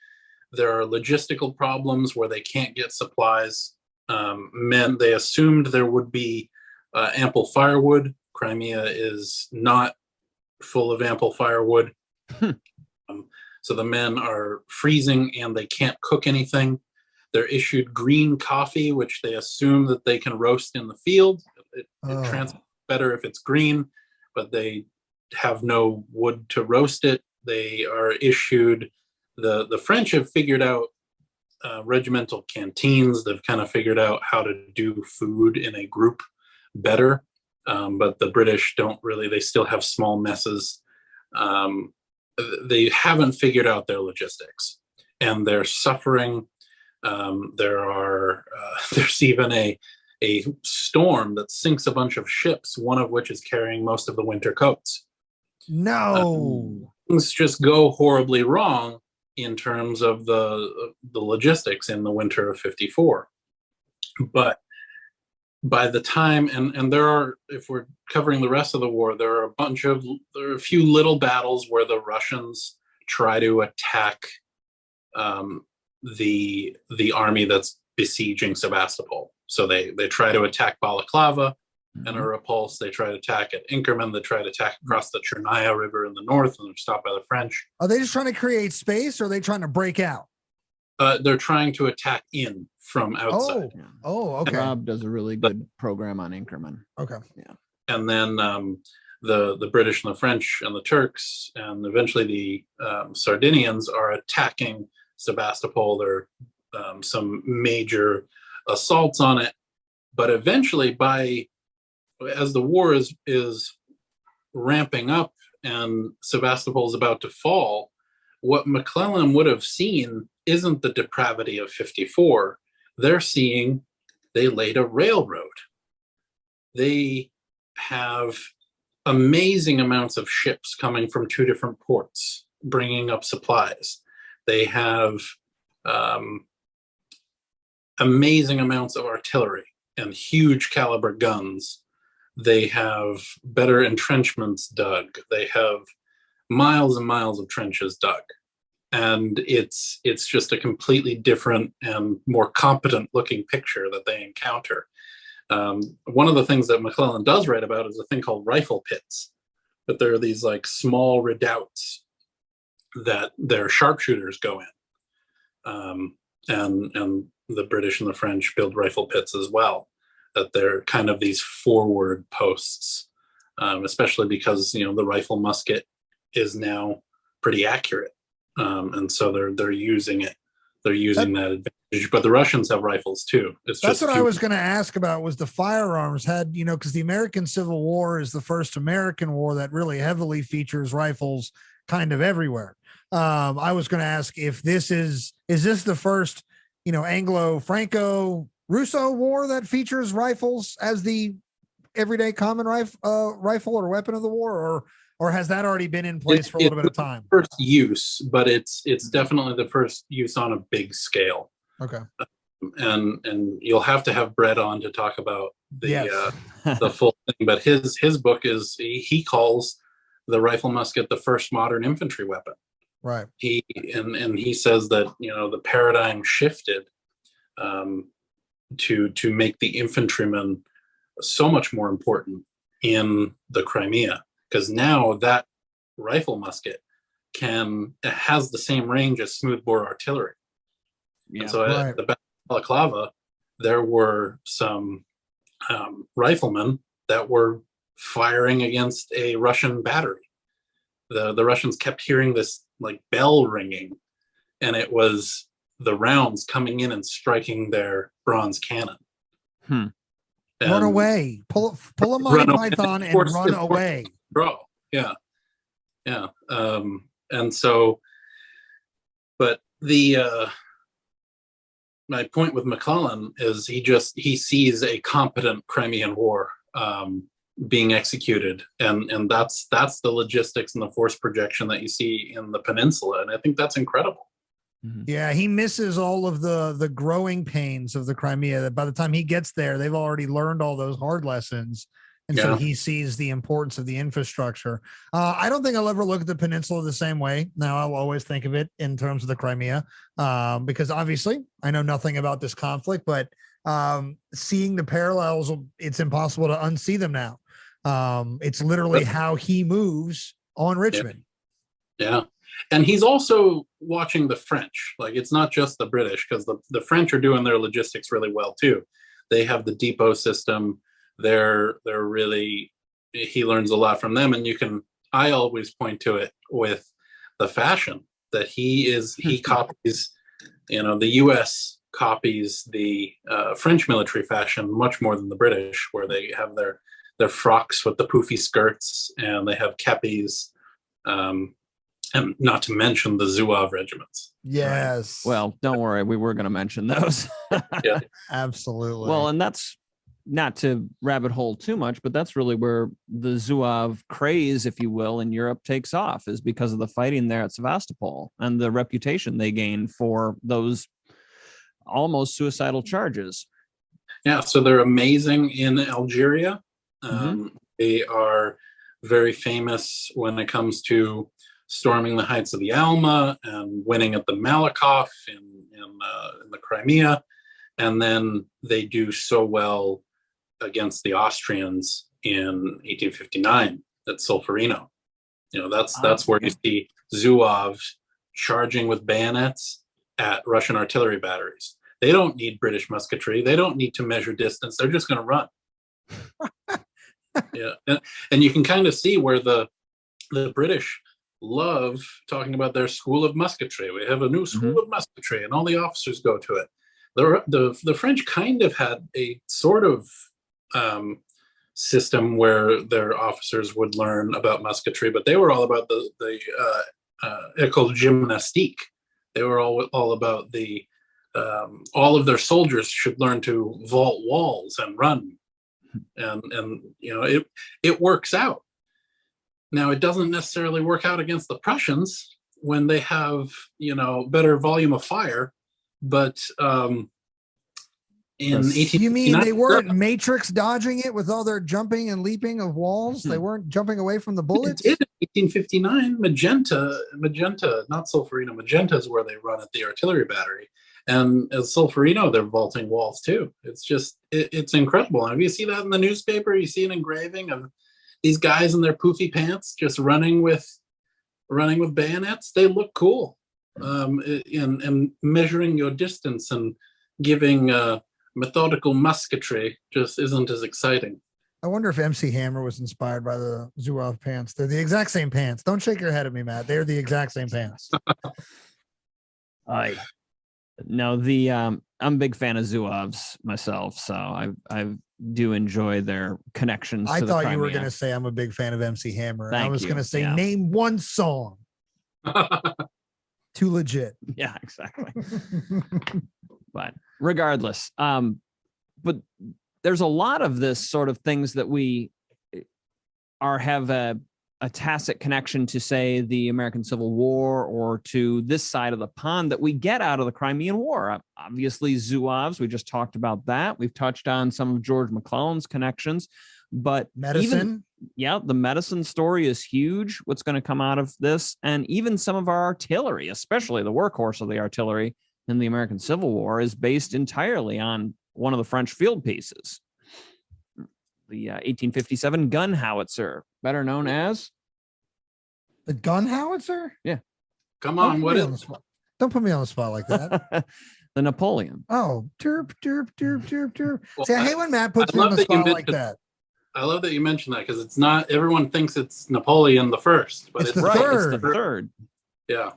There are logistical problems where they can't get supplies. They assumed there would be ample firewood. Crimea is not full of ample firewood. So the men are freezing and they can't cook anything. They're issued green coffee, which they assume that they can roast in the field. It translates better if it's green, but they have no wood to roast it. They are issued, the French have figured out regimental canteens. They've kind of figured out how to do food in a group better. But the British don't really, they still have small messes. They haven't figured out their logistics and they're suffering. There's even a storm that sinks a bunch of ships, one of which is carrying most of the winter coats. No. Things just go horribly wrong in terms of the logistics in the winter of 54. But by the time, and there are, if we're covering the rest of the war, there are a few little battles where the Russians try to attack the army that's besieging Sebastopol. So they try to attack Balaclava and are repulsed. They try to attack at Inkerman. They try to attack across the Chernaya River in the north, and they're stopped by the French. Are they just trying to create space, or are they trying to break out? They're trying to attack in from outside. Okay. Rob does a really good program on Inkerman. Okay. Yeah. And then the British and the French and the Turks and eventually the Sardinians are attacking Sebastopol. There are some major assaults on it, but eventually, as the war is ramping up and Sebastopol is about to fall, what McClellan would have seen isn't the depravity of 54. They're seeing they laid a railroad. They have amazing amounts of ships coming from two different ports, bringing up supplies. They have amazing amounts of artillery and huge caliber guns. They have better entrenchments dug. They have miles and miles of trenches dug. And it's just a completely different and more competent looking picture that they encounter. One of the things that McClellan does write about is a thing called rifle pits, but there are these like small redoubts that their sharpshooters go in. And the British and the French build rifle pits as well, that they're kind of these forward posts, especially because, the rifle musket is now pretty accurate. And so they're using it. They're using that advantage, but the Russians have rifles too. That's what I was going to ask about, was the firearms had, because the American Civil War is the first American war that really heavily features rifles kind of everywhere. I was going to ask if is this the first, Anglo-Franco-Russo war that features rifles as the everyday common rifle or weapon of the war, or has that already been in place for a little bit of time? First use, but it's definitely the first use on a big scale. Okay. And you'll have to have Brett on to talk about the the full thing. But his book is, he calls the rifle musket the first modern infantry weapon. Right. He says that the paradigm shifted to make the infantryman so much more important in the Crimea, because now that rifle musket has the same range as smoothbore artillery. Yeah, and so at the Battle of Balaclava, there were some riflemen that were firing against a Russian battery. The Russians kept hearing this like bell ringing, and it was the rounds coming in and striking their bronze cannon. Run away! Pull a Monty Python and run away! Bro, yeah. And so, but my point with McClellan is he sees a competent Crimean War being executed, and that's the logistics and the force projection that you see in the peninsula, and I think that's incredible. Yeah, he misses all of the growing pains of the Crimea. That by the time he gets there, they've already learned all those hard lessons, And so he sees the importance of the infrastructure. I don't think I'll ever look at the peninsula the same way. Now, I'll always think of it in terms of the Crimea, because obviously I know nothing about this conflict, but seeing the parallels, it's impossible to unsee them now. It's literally how he moves on Richmond. Yeah. And he's also watching the French. Like, it's not just the British, because the French are doing their logistics really well too. They have the depot system. They're really, he learns a lot from them. And I always point to it with the fashion that he copies, the US copies the French military fashion much more than the British, where they have their frocks with the poofy skirts, and they have kepis, and not to mention the Zouave regiments. Yes. Well, don't worry. We were going to mention those. Yeah, absolutely. Well, and that's not to rabbit hole too much, but that's really where the Zouave craze, if you will, in Europe takes off, is because of the fighting there at Sevastopol and the reputation they gain for those almost suicidal charges. Yeah, so they're amazing in Algeria. They are very famous when it comes to storming the heights of the Alma and winning at the Malakoff in the Crimea. And then they do so well against the Austrians in 1859 at Solferino. That's where you see Zouave charging with bayonets at Russian artillery batteries. They don't need British musketry. They don't need to measure distance. They're just going to run. Yeah, and you can kind of see where the British love talking about their school of musketry. We have a new school of musketry, and all the officers go to it. The French kind of had a sort of system where their officers would learn about musketry, but they were all about the école gymnastique. They were all about all of their soldiers should learn to vault walls and run, and it works out. Now, it doesn't necessarily work out against the Prussians when they have better volume of fire, but in 1859, you mean they weren't matrix dodging it with all their jumping and leaping of walls? They weren't jumping away from the bullets? In 1859, Magenta, not Solferino, Magenta is where they run at the artillery battery. And at Solferino, they're vaulting walls too. It's just, it's incredible. And if you see that in the newspaper, you see an engraving of these guys in their poofy pants just running with bayonets. They look cool. And measuring your distance and giving methodical musketry just isn't as exciting. I wonder if MC Hammer was inspired by the Zouave pants. They're the exact same pants. Don't shake your head at me, Matt. They're the exact same pants. No, I'm a big fan of Zouaves myself, so I do enjoy their connections. I to thought the you were Crimea. going to say I'm a big fan of MC Hammer. Thank I was you. going to say Yeah. name one song. Too legit. Yeah, exactly. But regardless, but there's a lot of this sort of things that we have a tacit connection to, say, the American Civil War or to this side of the pond that we get out of the Crimean War. Obviously, Zouaves, we just talked about that. We've touched on some of George McClellan's connections, but medicine. The medicine story is huge. What's going to come out of this, and even some of our artillery, especially the workhorse of the artillery in the American Civil War, is based entirely on one of the French field pieces. The 1857 gun howitzer, better known as the gun howitzer. Yeah. Come on, what is? Don't put me on the spot like that. The Napoleon. Oh, derp. Well, See, I hate when Matt puts me on the spot like that. I love that you mentioned that, because it's not, everyone thinks it's Napoleon the First, but It's the Right, third. it's the third. Yeah.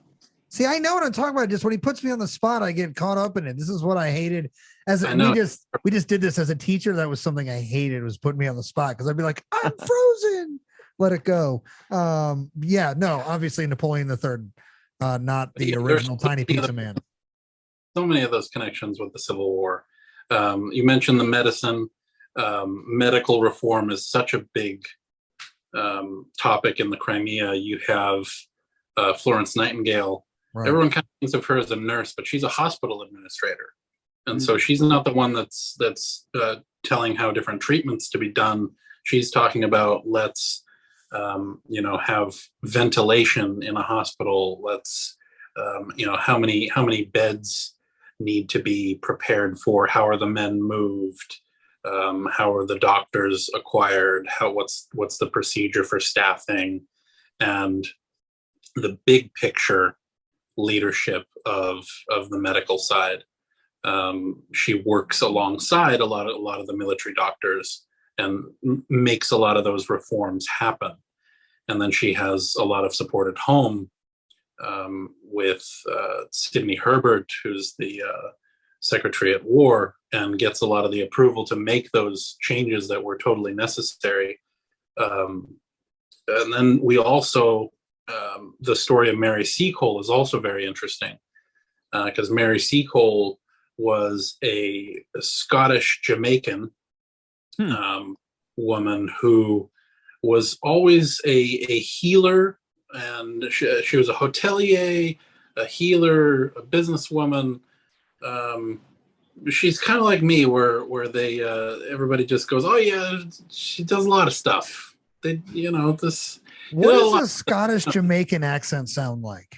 See, I know what I'm talking about. Just when he puts me on the spot, I get caught up in it. This is what I hated. We just did this as a teacher. That was something I hated, was putting me on the spot, because I'd be like, I'm frozen. Let it go. Obviously Napoleon III, not the original Tiny Pizza Man. So many of those connections with the Civil War. You mentioned the medicine. Medical reform is such a big topic in the Crimea. You have Florence Nightingale. Right. Everyone kind of thinks of her as a nurse, but she's a hospital administrator. And so she's not the one that's telling how different treatments to be done. She's talking about let's have ventilation in a hospital. Let's how many beds need to be prepared for? How are the men moved? How are the doctors acquired? What's the procedure for staffing? And the big picture leadership of the medical side. She works alongside a lot of the military doctors and makes a lot of those reforms happen. And then she has a lot of support at home with Sidney Herbert, who's the Secretary at War, and gets a lot of the approval to make those changes that were totally necessary. And then we also, the story of Mary Seacole is also very interesting, because Mary Seacole was a Scottish Jamaican woman who was always a healer, and she was a hotelier, a healer, a businesswoman. She's kind of like me, where they everybody just goes, oh yeah, she does a lot of stuff. They, this. What does a Scottish Jamaican accent sound like?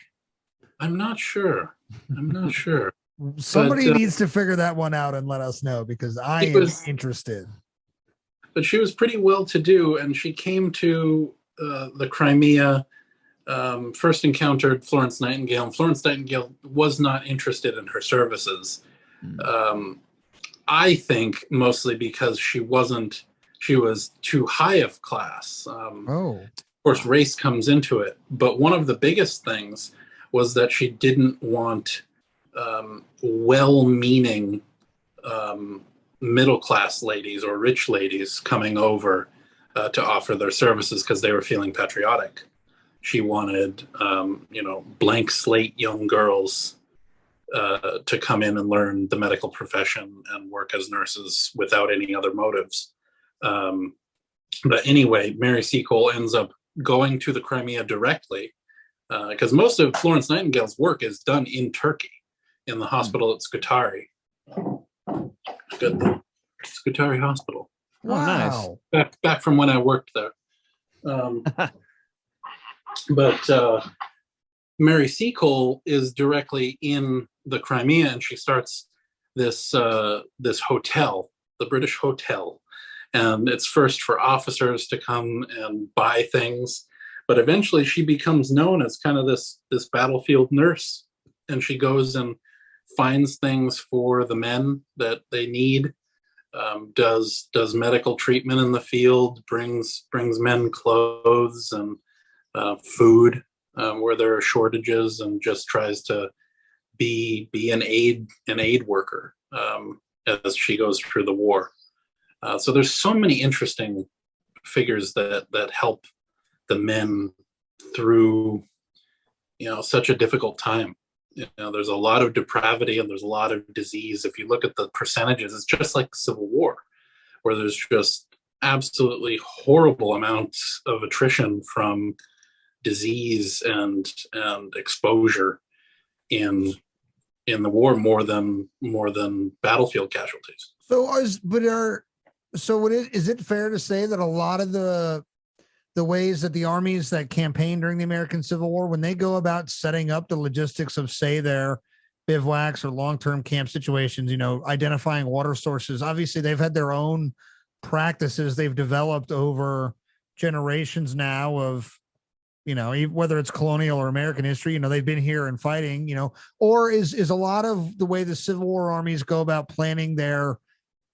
I'm not sure. Somebody needs to figure that one out and let us know, because I am interested. But she was pretty well-to-do, and she came to the Crimea, first encountered Florence Nightingale, and Florence Nightingale was not interested in her services. I think mostly because she was too high of class. Of course, race comes into it, but one of the biggest things was that she didn't want well-meaning middle-class ladies or rich ladies coming over to offer their services because they were feeling patriotic. She wanted, blank slate young girls to come in and learn the medical profession and work as nurses without any other motives. But anyway, Mary Seacole ends up going to the Crimea directly, because most of Florence Nightingale's work is done in Turkey, in the hospital at Scutari. Good. Scutari Hospital. Wow. Nice. Back from when I worked there. But Mary Seacole is directly in the Crimea, and she starts this hotel, the British Hotel. And it's first for officers to come and buy things, but eventually she becomes known as kind of this battlefield nurse, and she goes and finds things for the men that they need, does medical treatment in the field, brings men clothes and food where there are shortages, and just tries to be an aid worker as she goes through the war. So there's so many interesting figures that help the men through, such a difficult time. There's a lot of depravity and there's a lot of disease. If you look at the percentages, it's just like the Civil War, where there's just absolutely horrible amounts of attrition from disease and exposure in the war, more than battlefield casualties. Is it fair to say that a lot of the ways that the armies that campaigned during the American Civil War, when they go about setting up the logistics of, say, their bivouacs or long-term camp situations, identifying water sources, obviously they've had their own practices they've developed over generations now of, whether it's colonial or American history, they've been here and fighting, or is a lot of the way the Civil War armies go about planning their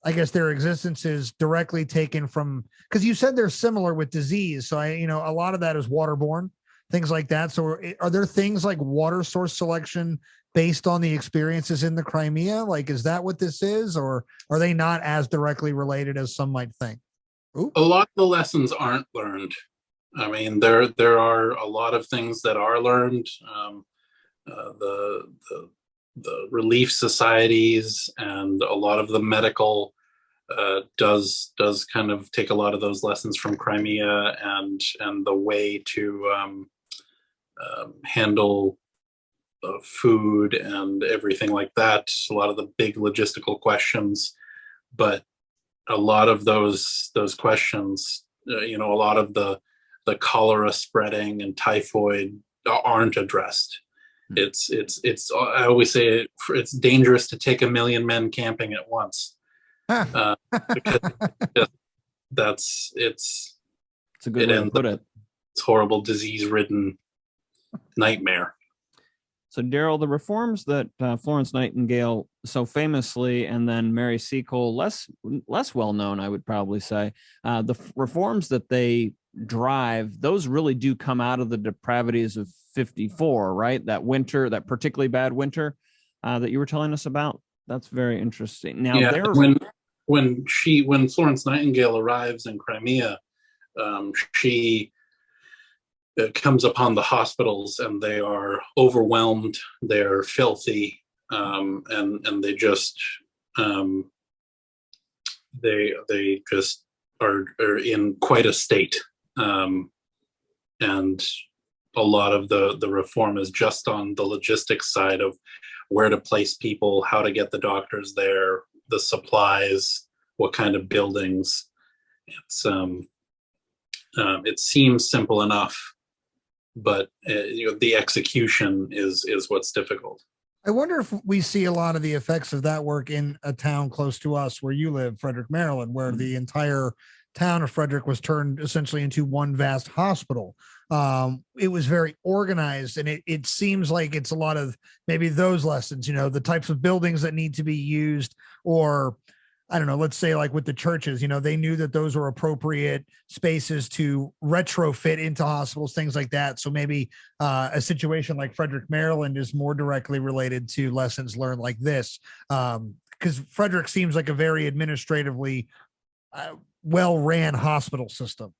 existence is directly taken from, because you said they're similar with disease. So a lot of that is waterborne, things like that. So are there things like water source selection based on the experiences in the Crimea? Like, is that what this is, or are they not as directly related as some might think? Ooh. A lot of the lessons aren't learned. I mean, there are a lot of things that are learned. The relief societies and a lot of the medical does kind of take a lot of those lessons from Crimea and the way to handle food and everything like that. A lot of the big logistical questions, but a lot of those questions a lot of the cholera spreading and typhoid aren't addressed. It's I always say it's dangerous to take 1 million men camping at once. Because it's a good way to put it. It's horrible, disease-ridden nightmare. So, Daryl, the reforms that Florence Nightingale so famously, and then Mary Seacole, less well known, I would probably say, the reforms that they drive, those really do come out of the depravities of 54, right? That winter, that particularly bad winter that you were telling us about. That's very interesting. Now, when Florence Nightingale arrives in Crimea, she comes upon the hospitals, and they are overwhelmed. They're filthy, and they just they just are in quite a state. And a lot of the reform is just on the logistics side of where to place people, how to get the doctors there, the supplies, what kind of buildings. It seems simple enough, but the execution is what's difficult. I wonder if we see a lot of the effects of that work in a town close to us where you live, Frederick, Maryland, where the entire town of Frederick was turned essentially into one vast hospital. It was very organized, and it seems like it's a lot of maybe those lessons, the types of buildings that need to be used, or I don't know, let's say like with the churches, they knew that those were appropriate spaces to retrofit into hospitals, things like that. So maybe a situation like Frederick, Maryland is more directly related to lessons learned like this. Because Frederick seems like a very administratively well-ran hospital system.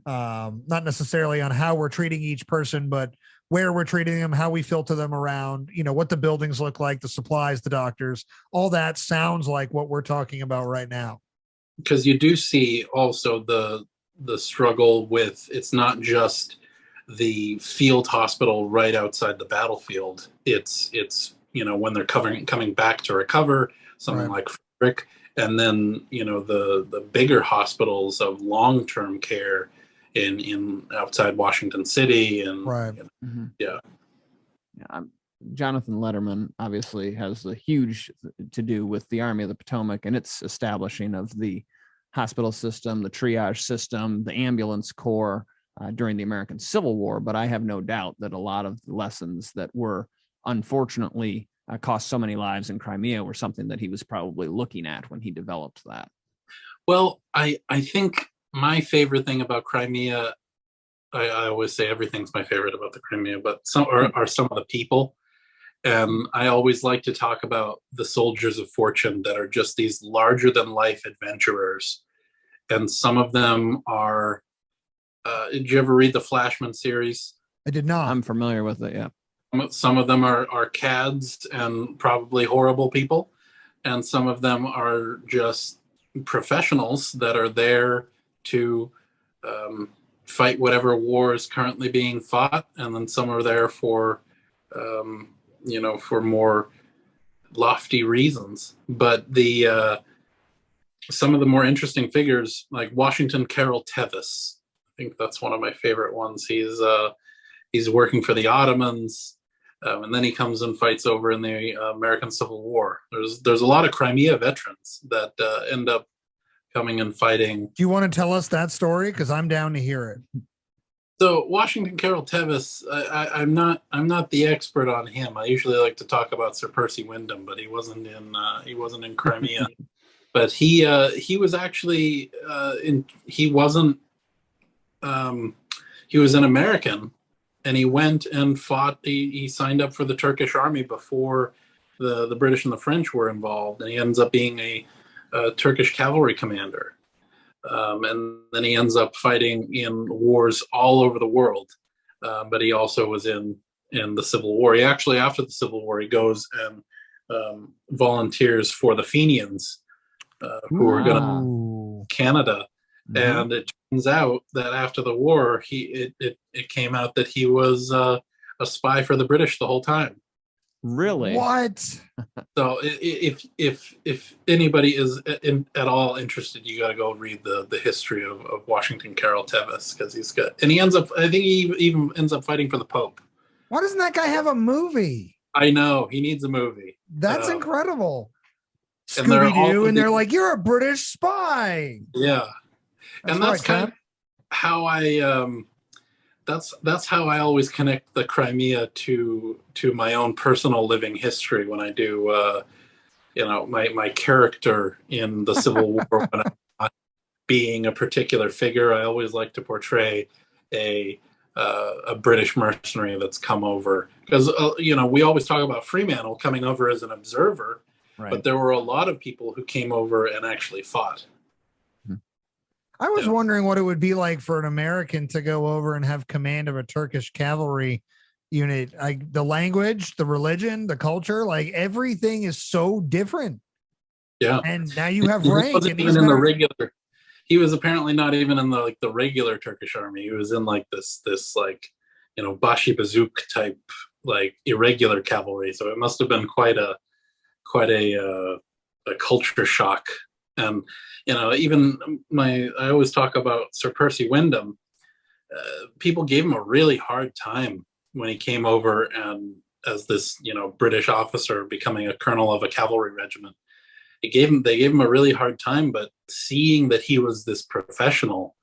Not necessarily on how we're treating each person, but where we're treating them, how we filter them around, what the buildings look like, the supplies, the doctors, all that sounds like what we're talking about right now. Because you do see also the struggle with, it's not just the field hospital right outside the battlefield. It's when they're coming back to recover, something like Frederick, and then the bigger hospitals of long-term care in outside Washington City, and Jonathan Letterman obviously has a huge to do with the Army of the Potomac and its establishing of the hospital system, the triage system, the ambulance corps during the American Civil War. But I have no doubt that a lot of the lessons that were unfortunately cost so many lives in Crimea were something that he was probably looking at when he developed that. Well, I think my favorite thing about Crimea, I always say everything's my favorite about the Crimea, but some are some of the people. And I always like to talk about the soldiers of fortune that are just these larger than life adventurers. And some of them are, did you ever read the Flashman series? I did not. I'm familiar with it, yeah. Some of them are cads and probably horrible people. And some of them are just professionals that are there to fight whatever war is currently being fought. And then some are there for, for more lofty reasons. But some of the more interesting figures, like Washington Carroll Tevis, I think that's one of my favorite ones. He's working for the Ottomans. And then he comes and fights over in the American Civil War. There's a lot of Crimea veterans that end up coming and fighting. Do you want to tell us that story? Because I'm down to hear it. So Washington Carroll Tevis, I'm not the expert on him. I usually like to talk about Sir Percy Wyndham, but he wasn't in Crimea. But he was actually he was an American. And he went and fought. He signed up for the Turkish army before the British and the French were involved, and he ends up being a Turkish cavalry commander. And then he ends up fighting in wars all over the world. But he also was in the Civil War. He actually, after the Civil War, he goes and volunteers for the Fenians, who were going to Canada. Mm-hmm. And it turns out that after the war, it came out that he was a spy for the British the whole time. Really? What? So if anybody is at all interested, you got to go read the history of Washington Carroll Tevis, because he ends up, I think he even ends up fighting for the Pope. Why doesn't that guy have a movie? I know, he needs a movie. That's incredible. And they're Scooby-Doo, and they're like, you're a British spy. Yeah. That's kind of how I that's how I always connect the Crimea to my own personal living history when I do my character in the Civil War. When I'm not being a particular figure, I always like to portray a British mercenary that's come over, because we always talk about Fremantle coming over as an observer, right. But there were a lot of people who came over and actually fought. I was wondering what it would be like for an American to go over and have command of a Turkish cavalry unit. Like the language, the religion, the culture, like everything is so different. Yeah. And now you have rank. Wasn't even in the regular. He was apparently not even in the regular Turkish army. He was in like this Bashi Bazouk type, like irregular cavalry. So it must have been quite a culture shock. And even I always talk about Sir Percy Wyndham. People gave him a really hard time when he came over and as this British officer becoming a colonel of a cavalry regiment. They gave him a really hard time, but seeing that he was this professional,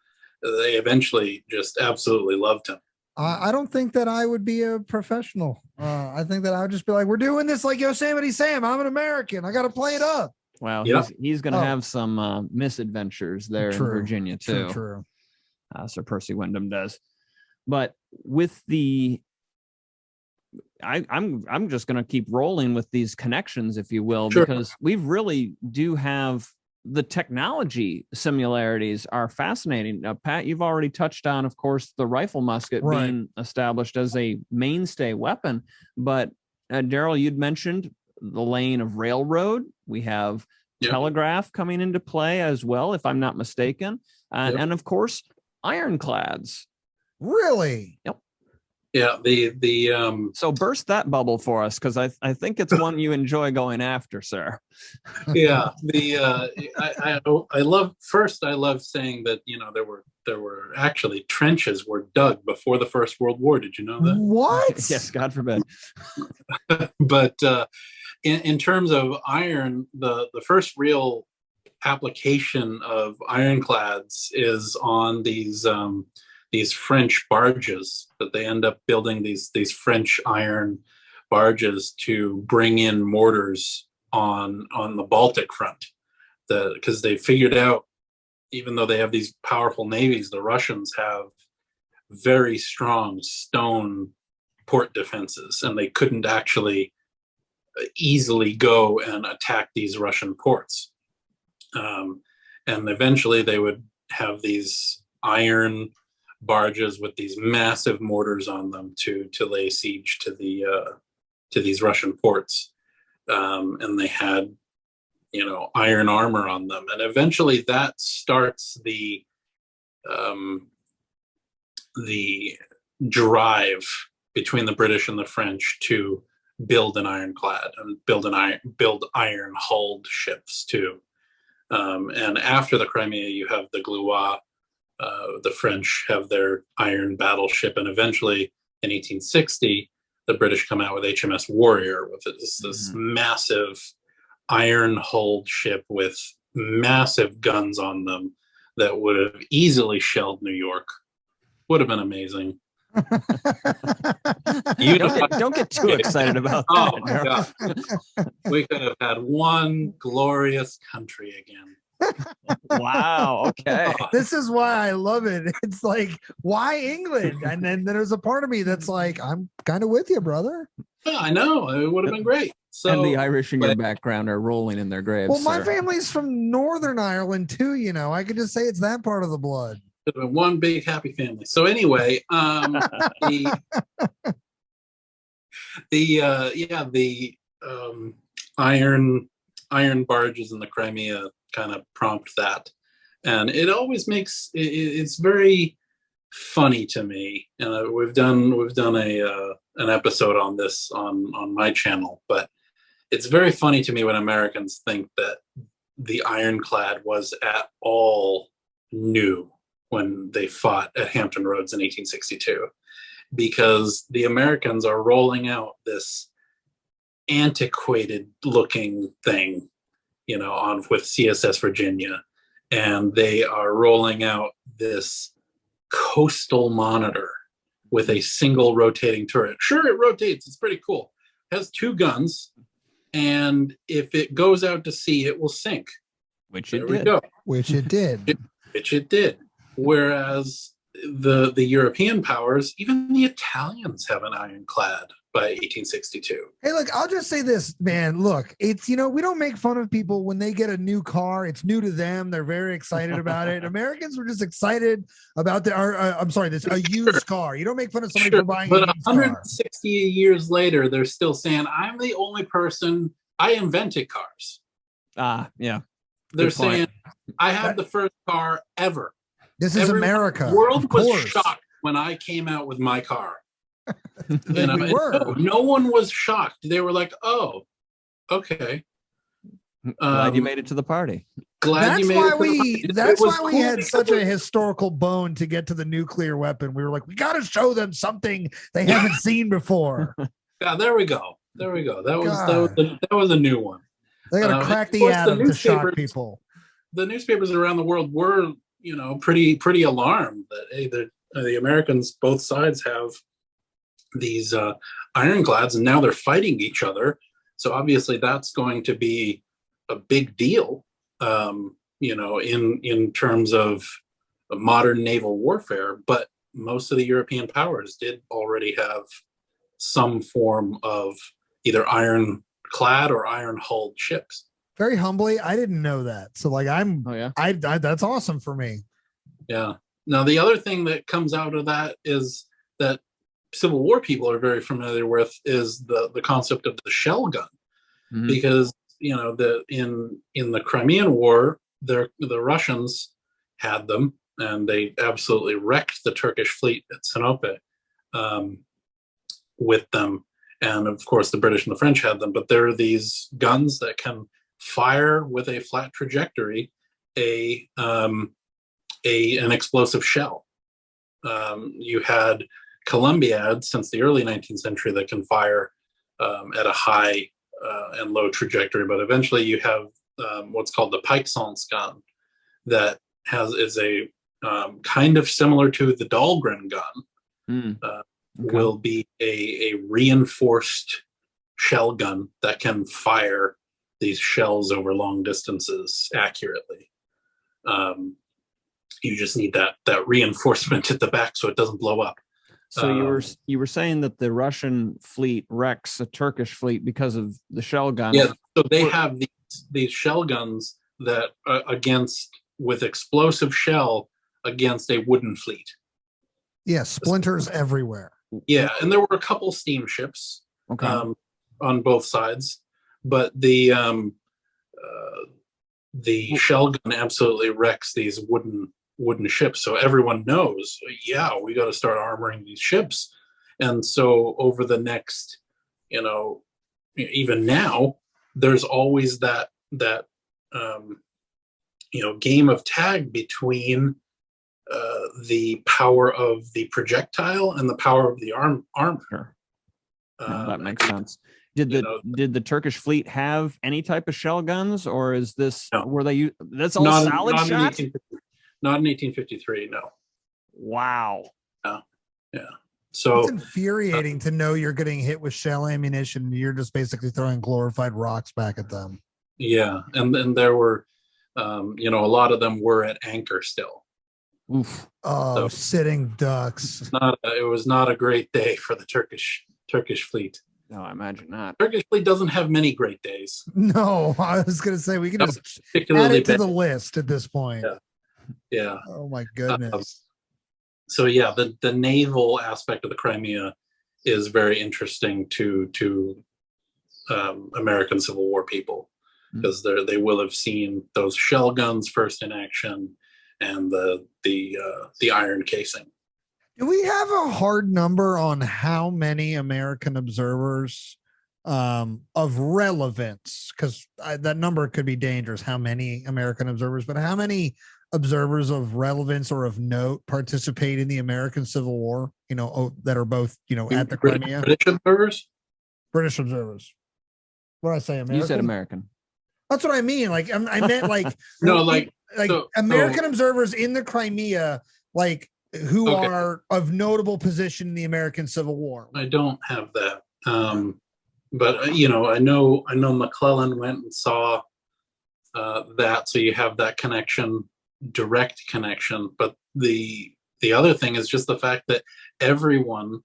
they eventually just absolutely loved him. I don't think that I would be a professional. I think that I would just be like, we're doing this like Yosemite Sam. I'm an American. I got to play it up. Wow, he's going to have some misadventures there in Virginia too. True. Sir Percy Wyndham does, but with I'm just going to keep rolling with these connections, if you will, because we really do have the technology similarities are fascinating. Pat, you've already touched on, of course, the rifle musket being established as a mainstay weapon, but Daryl, you'd mentioned the laying of railroad. We have telegraph coming into play as well, if I'm not mistaken. And of course, ironclads. Really? Yep. Yeah. So burst that bubble for us, because I think it's one you enjoy going after, sir. Yeah. I love saying that, there were actually trenches were dug before the First World War. Did you know that? What? Yes, God forbid. But in terms of iron, the first real application of ironclads is on these French barges that they end up building, these French iron barges to bring in mortars on the Baltic front, because they figured out, even though they have these powerful navies, the Russians have very strong stone port defenses, and they couldn't actually easily go and attack these Russian ports. And eventually they would have these iron barges with these massive mortars on them to lay siege to these Russian ports. And they had, iron armor on them. And eventually that starts the drive between the British and the French to build an ironclad and build iron hulled ships too. And after the Crimea, you have the Gluois. The French have their iron battleship, and eventually in 1860, the British come out with HMS Warrior, with this massive iron hulled ship with massive guns on them that would have easily shelled New York. Would have been amazing. Don't get too excited about that. Oh my God. We could have had one glorious country again. Wow. Okay. This is why I love it. It's like, why England? And then there's a part of me that's like, I'm kind of with you, brother. Yeah, I know. It would have been great. So, and the Irish in your background are rolling in their graves. Well, my family's from Northern Ireland too. I could just say it's that part of the blood. One big happy family. So anyway, the iron barges in the Crimea kind of prompt that, and it always it's very funny to me. And we've done an episode on this on my channel, but it's very funny to me when Americans think that the ironclad was at all new when they fought at Hampton Roads in 1862, because the Americans are rolling out this antiquated looking thing, on with CSS Virginia, and they are rolling out this coastal monitor with a single rotating turret. Sure, it rotates. It's pretty cool. It has 2 guns, and if it goes out to sea, it will sink. Which it did. Which it did. Which it did. Whereas the European powers, even the Italians have an ironclad by 1862. Hey, look, I'll just say this, man. Look, it's, we don't make fun of people when they get a new car. It's new to them. They're very excited about it. Americans were just excited about a used car. You don't make fun of somebody for buying a used car. 160 years later, they're still saying, I'm the only person, I invented cars. Yeah. They're saying, I have the first car ever. This is America. The world was shocked when I came out with my car. We were. No one was shocked. They were like, "Oh, okay." Glad you made it to the party. That's why we had such a historical bone to get to the nuclear weapon. We were like, we got to show them something they haven't seen before. Yeah, there we go. That was a new one. They got to crack the atom to shock people. The newspapers around the world were, pretty alarmed that hey, the Americans, both sides have these ironclads, and now they're fighting each other. So obviously that's going to be a big deal, in terms of modern naval warfare. But most of the European powers did already have some form of either ironclad or iron-hulled ships. Very humbly, I didn't know that. So that's awesome for me. Yeah. Now the other thing that comes out of that is that Civil War people are very familiar with is the concept of the shell gun, because in the Crimean War, the Russians had them, and they absolutely wrecked the Turkish fleet at Sinope with them, and of course the British and the French had them. But there are these guns that can fire with a flat trajectory an explosive shell. You had Columbiads since the early 19th century that can fire at a high and low trajectory, but eventually you have what's called the Pike-Sans gun that is a kind of similar to the Dahlgren gun. Will be a reinforced shell gun that can fire these shells over long distances accurately. You just need that reinforcement at the back so it doesn't blow up. So you were saying that the Russian fleet wrecks a Turkish fleet because of the shell guns. Yeah, so they have these shell guns that with explosive shell against a wooden fleet. Yeah, splinters everywhere. Yeah, and there were a couple steamships on both sides, but the shell gun absolutely wrecks these wooden ships. So everyone knows, we got to start armoring these ships. And so over the next, even now, there's always that game of tag between the power of the projectile and the power of the armor. Sure. That makes sense. Did the Turkish fleet have any type of shell guns, or is this that's all solid shot? Not in 1853, no. Wow. Yeah. So it's infuriating to know you're getting hit with shell ammunition and you're just basically throwing glorified rocks back at them. Yeah, and then there were, a lot of them were at anchor still. Oof. Oh, so sitting ducks. It was not a great day for the Turkish fleet. No, I imagine not. Turkish fleet doesn't have many great days. No, I was going to say we can just add it to the list at this point. Yeah. Oh my goodness. So yeah, the naval aspect of the Crimea is very interesting to American Civil War people, because they will have seen those shell guns first in action and the iron casing. Do we have a hard number on how many American observers of relevance? Because that number could be dangerous. How many American observers, but how many observers of relevance or of note participate in the American Civil War? That are both, at the Crimea. British observers. British observers. What did I say? American? You said American. That's what I mean. Like I meant like No, American observers in the Crimea, like who are of notable position in the American Civil War. I don't have that. But I know McClellan went and saw that, so you have that connection, direct connection. But the other thing is just the fact that everyone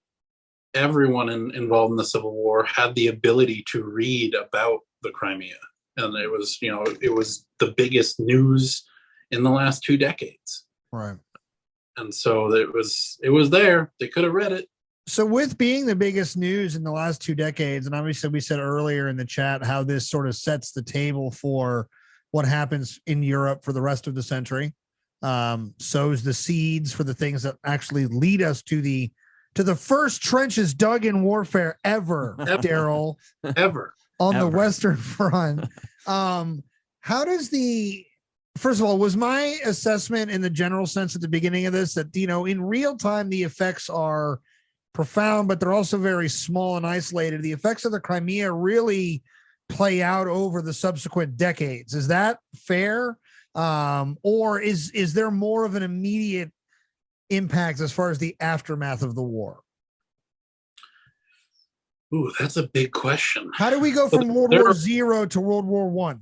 involved in the Civil War had the ability to read about the Crimea, and it was the biggest news in the last 2 decades. Right. And so it was there. They could have read it. So with being the biggest news in the last 2 decades, and obviously we said earlier in the chat how this sort of sets the table for what happens in Europe for the rest of the century, sows the seeds for the things that actually lead us to the first trenches dug in warfare ever, Daryl, ever on the Western Front. How does first of all, was my assessment in the general sense at the beginning of this that, in real time, the effects are profound, but they're also very small and isolated? The effects of the Crimea really play out over the subsequent decades. Is that fair? Or is there more of an immediate impact as far as the aftermath of the war? Ooh, that's a big question. How do we go from World War Zero to World War One?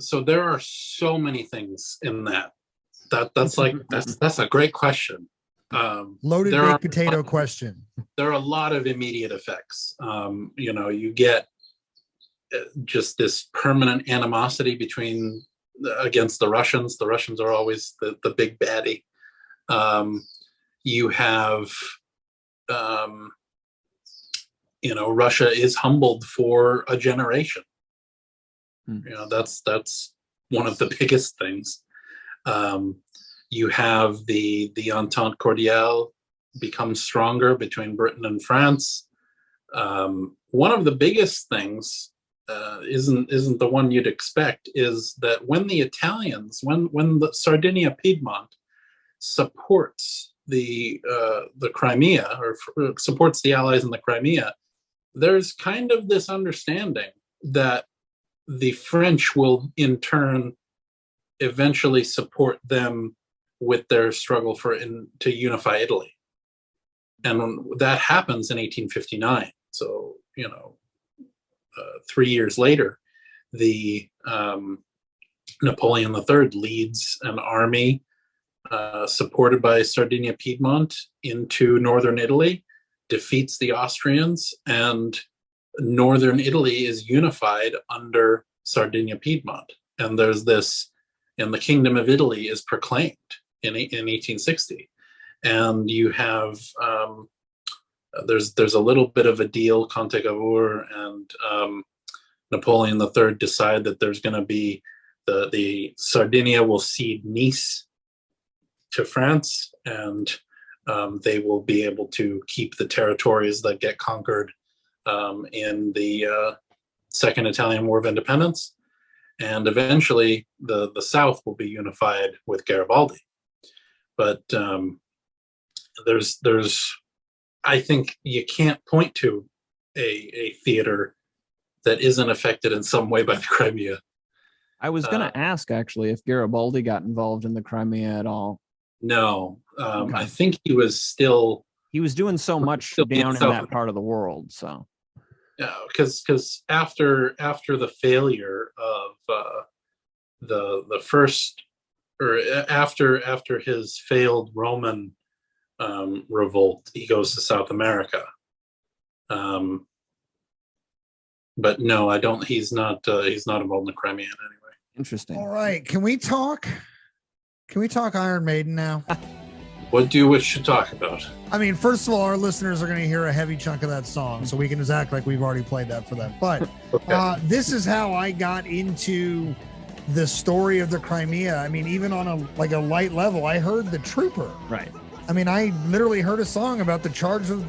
So there are so many things in that. That's a great question. Loaded baked potato question. There are a lot of immediate effects. You get just this permanent animosity against the Russians. The Russians are always the big baddie. You have, Russia is humbled for a generation. That's one of the biggest things. You have the Entente Cordiale become stronger between Britain and France. One of the biggest things isn't the one you'd expect, is that when the Italians, when the Sardinia Piedmont supports the Crimea, or supports the Allies in the Crimea, there's kind of this understanding that the French will in turn eventually support them with their struggle to unify Italy. And that happens in 1859. So, 3 years later, the Napoleon III leads an army supported by Sardinia Piedmont into northern Italy, defeats the Austrians, and northern Italy is unified under Sardinia Piedmont. And there's this, and the Kingdom of Italy is proclaimed in 1860. And you have, there's a little bit of a deal. Conte Cavour and Napoleon III decide that there's going to be the Sardinia will cede Nice to France, and they will be able to keep the territories that get conquered in the Second Italian War of Independence. And eventually the South will be unified with Garibaldi. But there's I think you can't point to a theater that isn't affected in some way by the Crimea. I was going to ask, actually, if Garibaldi got involved in the Crimea at all. No, Okay. I think he was doing so much down in that part of the world. So, because after the failure of the first, or after his failed Roman revolt, he goes to South America. But no, I don't. He's not involved in the Crimea in any way. interesting. All right, can we talk Iron Maiden now? What do you wish to talk about? I mean, first of all, our listeners are going to hear a heavy chunk of that song, so we can just act like we've already played that for them. But this is how I got into the story of the Crimea. I mean, even on a light level, I heard The Trooper. Right. I mean, I literally heard a song about the charge of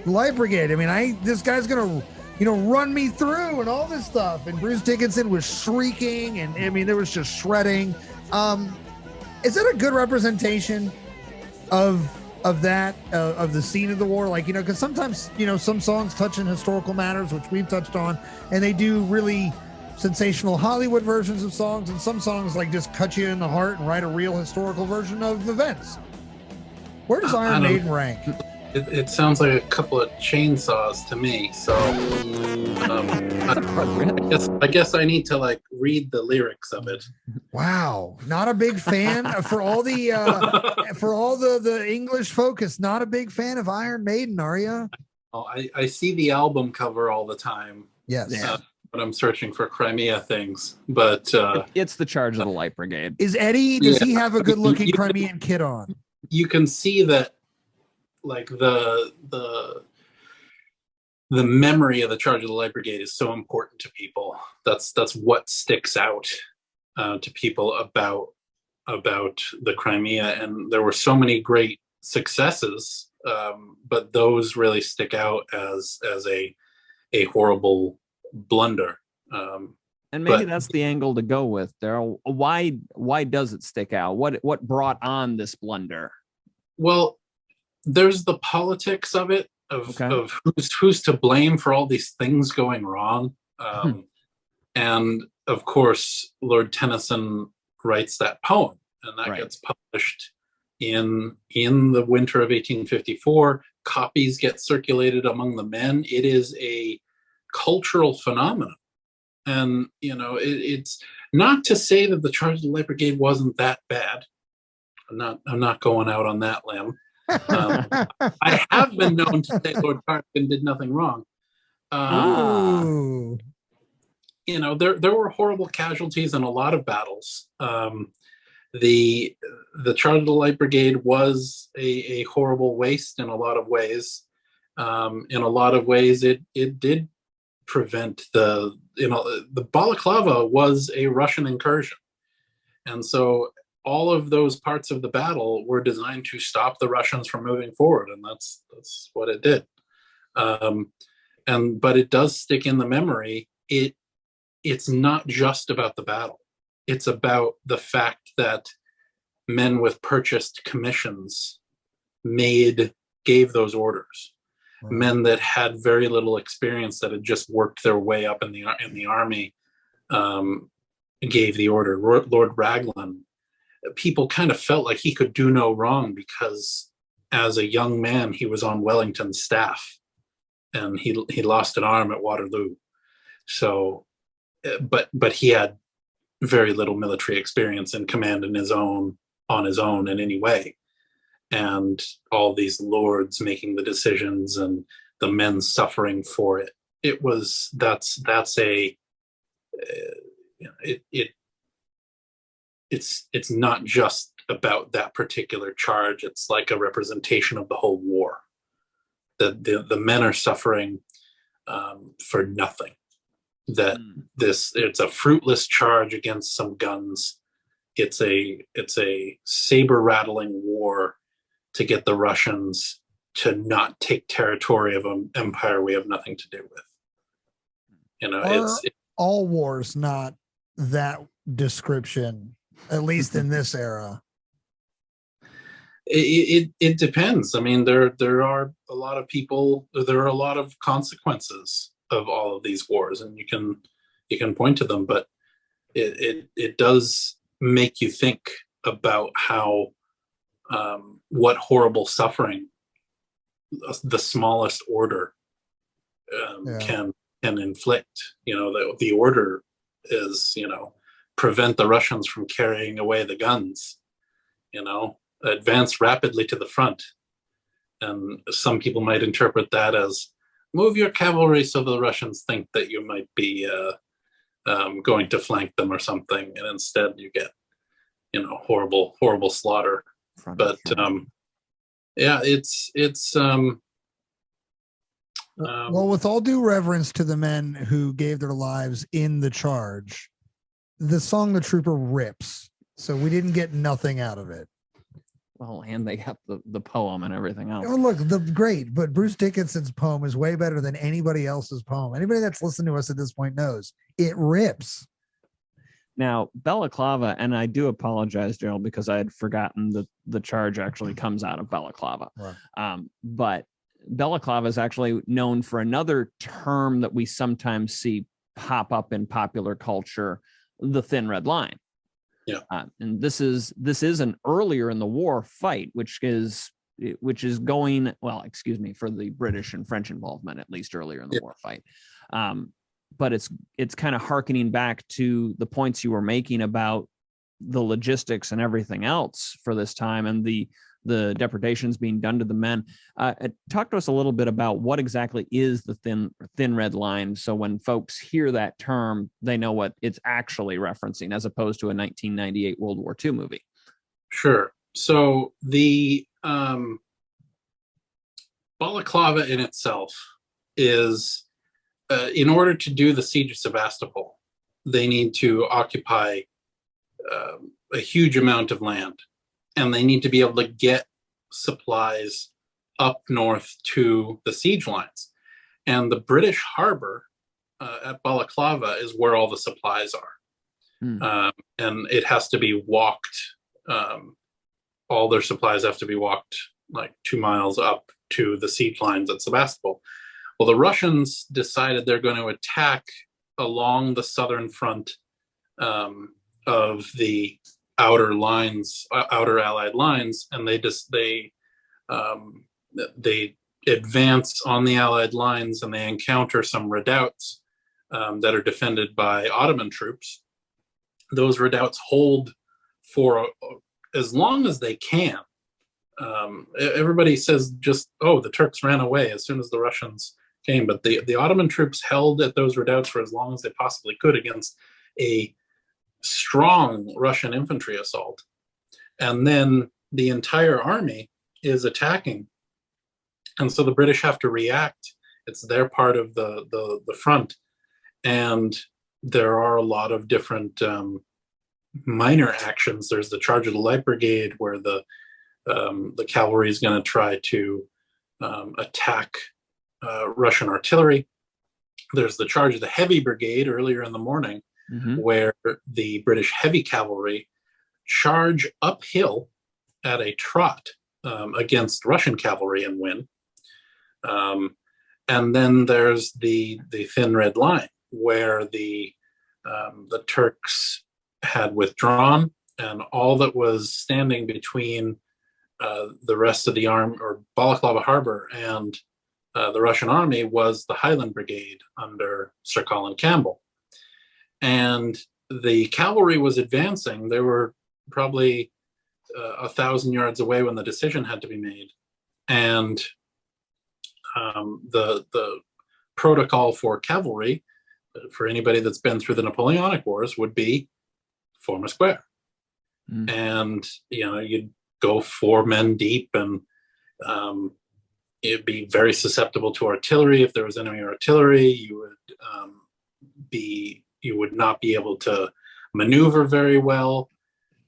the Light Brigade. I mean, this guy's gonna, run me through and all this stuff. And Bruce Dickinson was shrieking, and I mean, there was just shredding. Is that a good representation of that of the scene of the war? Like, because sometimes some songs touch on historical matters, which we've touched on, and they do really sensational Hollywood versions of songs, and some songs like just cut you in the heart and write a real historical version of events. Where does Iron Maiden rank? It sounds like a couple of chainsaws to me. So I guess I need to like read the lyrics of it. Wow, not a big fan for all the the English focus. Not a big fan of Iron Maiden, are you? Oh, I see the album cover all the time. Yes. When I'm searching for Crimea things, but it's the Charge of the Light Brigade. Is Eddie? Does he have a good-looking Crimean kit on? You can see that, like the memory of the Charge of the Light Brigade is so important to people. That's what sticks out to people about the Crimea, and there were so many great successes, but those really stick out as a horrible blunder. And maybe that's the angle to go with, Daryl. Why does it stick out? What brought on this blunder? Well, there's the politics of it, of who's to blame for all these things going wrong. And of course, Lord Tennyson writes that poem, and that gets published in the winter of 1854. Copies get circulated among the men. It is a cultural phenomenon. And, it's not to say that the Charge of the Light Brigade wasn't that bad. I'm not going out on that limb. I have been known to say Lord Cardigan did nothing wrong. There were horrible casualties in a lot of battles. The Charge of the Light Brigade was a horrible waste in a lot of ways. In a lot of ways, it did prevent the Balaclava was a Russian incursion, and so all of those parts of the battle were designed to stop the Russians from moving forward, and that's what it did. But it does stick in the memory. It's not just about the battle. It's about the fact that men with purchased commissions gave those orders. Men that had very little experience, that had just worked their way up in the army, gave the order. Lord Raglan, people kind of felt like he could do no wrong because as a young man he was on Wellington's staff, and he lost an arm at Waterloo. So, but he had very little military experience in command on his own in any way. And all these lords making the decisions and the men suffering for it. It's not just about that particular charge. It's like a representation of the whole war. The men are suffering for nothing. It's a fruitless charge against some guns. It's a saber rattling war to get the Russians to not take territory of an empire we have nothing to do with. All wars not that description, at least in this era. It depends. I mean, there are a lot of people. There are a lot of consequences of all of these wars, and you can point to them, but it does make you think about how what horrible suffering the smallest order can inflict. The order is prevent the Russians from carrying away the guns. Advance rapidly to the front, and some people might interpret that as move your cavalry so the Russians think that you might be going to flank them or something, and instead you get horrible slaughter. But well, with all due reverence to the men who gave their lives in the charge, the song "The Trooper" rips, so we didn't get nothing out of it. Well, and they got the poem and everything else. Oh, look, but Bruce Dickinson's poem is way better than anybody else's poem. Anybody that's listened to us at this point knows it rips. Now, Balaclava, and I do apologize, Gerald, because I had forgotten that the charge actually comes out of Balaclava. Right. But Balaclava is actually known for another term that we sometimes see pop up in popular culture, the Thin Red Line. Yeah. And this is an earlier in the war fight, which is going, well, excuse me, for the British and French involvement, at least earlier in the war fight. But it's kind of hearkening back to the points you were making about the logistics and everything else for this time and the depredations being done to the men. Talk to us a little bit about what exactly is the thin red line, so when folks hear that term, they know what it's actually referencing, as opposed to a 1998 World War II movie. Sure. So the Balaclava in itself is, in order to do the siege of Sevastopol, they need to occupy a huge amount of land, and they need to be able to get supplies up north to the siege lines. And the British harbor at Balaclava is where all the supplies are. And it has to be walked. All their supplies have to be walked like 2 miles up to the siege lines at Sevastopol. Well, the Russians decided they're going to attack along the southern front of the outer Allied lines, and they advance on the Allied lines, and they encounter some redoubts that are defended by Ottoman troops. Those redoubts hold for as long as they can. Everybody says the Turks ran away as soon as the Russians came, but the Ottoman troops held at those redoubts for as long as they possibly could against a strong Russian infantry assault. And then the entire army is attacking. And so the British have to react. It's their part of the front. And there are a lot of different minor actions. There's the charge of the Light Brigade, where the cavalry is going to try to attack Russian artillery. There's the charge of the Heavy Brigade earlier in the morning, where the British heavy cavalry charge uphill at a trot against Russian cavalry and win. And then there's the Thin Red Line, where the Turks had withdrawn, and all that was standing between the rest of the army, or Balaclava Harbor, and the Russian army was the Highland Brigade under Sir Colin Campbell. And the cavalry was advancing. They were probably 1,000 yards away when the decision had to be made. And the protocol for cavalry, for anybody that's been through the Napoleonic Wars, would be form a square. And you'd go 4 men deep, and it'd be very susceptible to artillery. If there was enemy artillery, you would not be able to maneuver very well,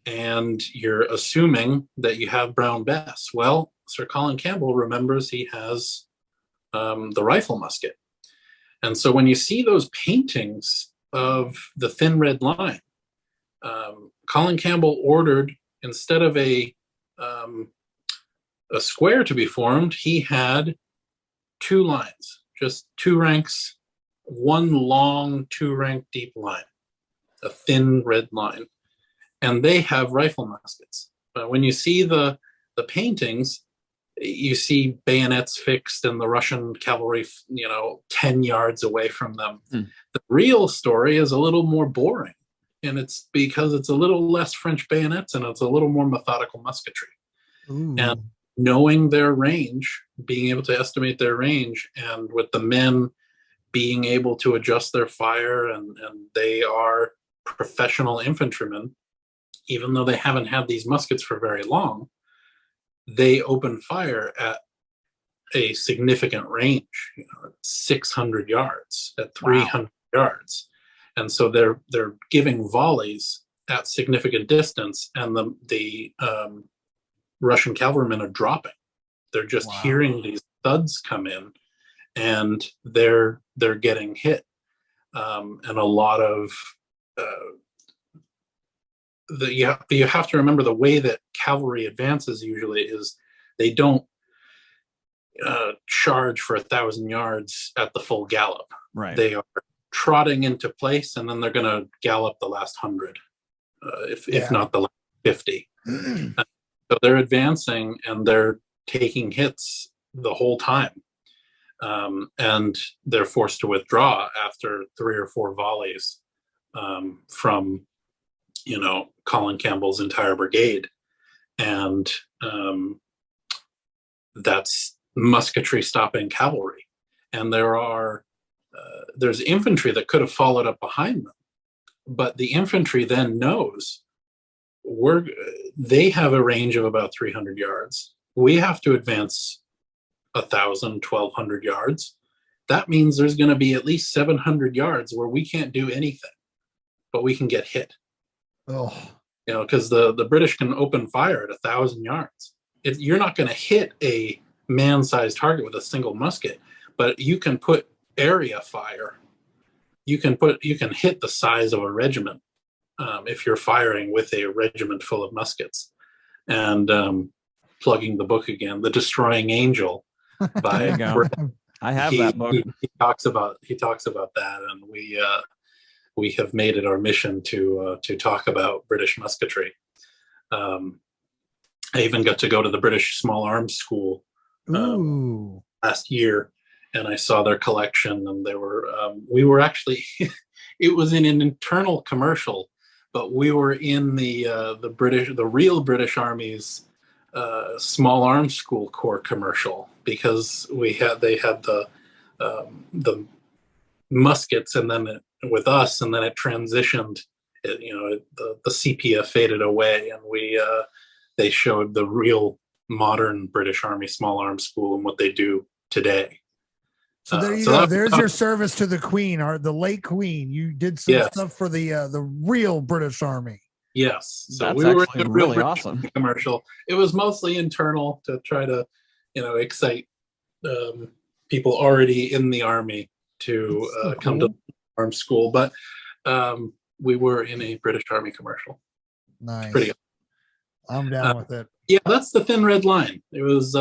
and you're assuming that you have Brown Bess. Well, Sir Colin Campbell remembers he has the rifle musket. And so when you see those paintings of the Thin Red Line, Colin Campbell ordered, instead of a square to be formed, he had 2 lines, just 2 ranks, 1 long 2-rank deep line, a thin red line. And they have rifle muskets. But when you see the paintings, you see bayonets fixed and the Russian cavalry, 10 yards away from them. The real story is a little more boring. And it's because it's a little less French bayonets and it's a little more methodical musketry. Ooh. And knowing their range, being able to estimate their range, and with the men being able to adjust their fire, and they are professional infantrymen, even though they haven't had these muskets for very long, they open fire at a significant range, 600 yards, at 300 yards. And so they're giving volleys at significant distance, and the Russian cavalrymen are dropping. They're just Wow. hearing these thuds come in, and they're getting hit. And a lot of you have to remember the way that cavalry advances usually is they don't charge for 1,000 yards at the full gallop. Right. They are trotting into place, and then they're going to gallop the last 100, if not the last 50. So they're advancing, and they're taking hits the whole time. And they're forced to withdraw after 3 or 4 volleys from, Colin Campbell's entire brigade. And that's musketry stopping cavalry. And there's infantry that could have followed up behind them. But the infantry then knows they have a range of about 300 yards. We have to advance 1,000, 1,200 yards. That means there's going to be at least 700 yards where we can't do anything, but we can get hit. Oh, Because the British can open fire at 1,000 yards. You're not going to hit a man-sized target with a single musket, but you can put area fire. You can hit the size of a regiment if you're firing with a regiment full of muskets. And plugging the book again, The Destroying Angel. There you go. I have that book. He talks about that, and we have made it our mission to talk about British musketry. I even got to go to the British Small Arms School last year, and I saw their collection, and we were actually it was in an internal commercial, but we were in the real British Army's Small Arms School Corps commercial, because they had the muskets, and then with us, and then it transitioned. The sepia faded away, and they showed the real modern British Army Small Arms School and what they do today. So there you go. There's your service to the Queen, or the late Queen. You did some stuff for the real British Army. Yes, so that's we were actually in a really real awesome commercial. It was mostly internal to try to, excite people already in the army to come to arms school. But we were in a British Army commercial. Nice. Pretty good. I'm down with it. Yeah, that's the thin red line. It was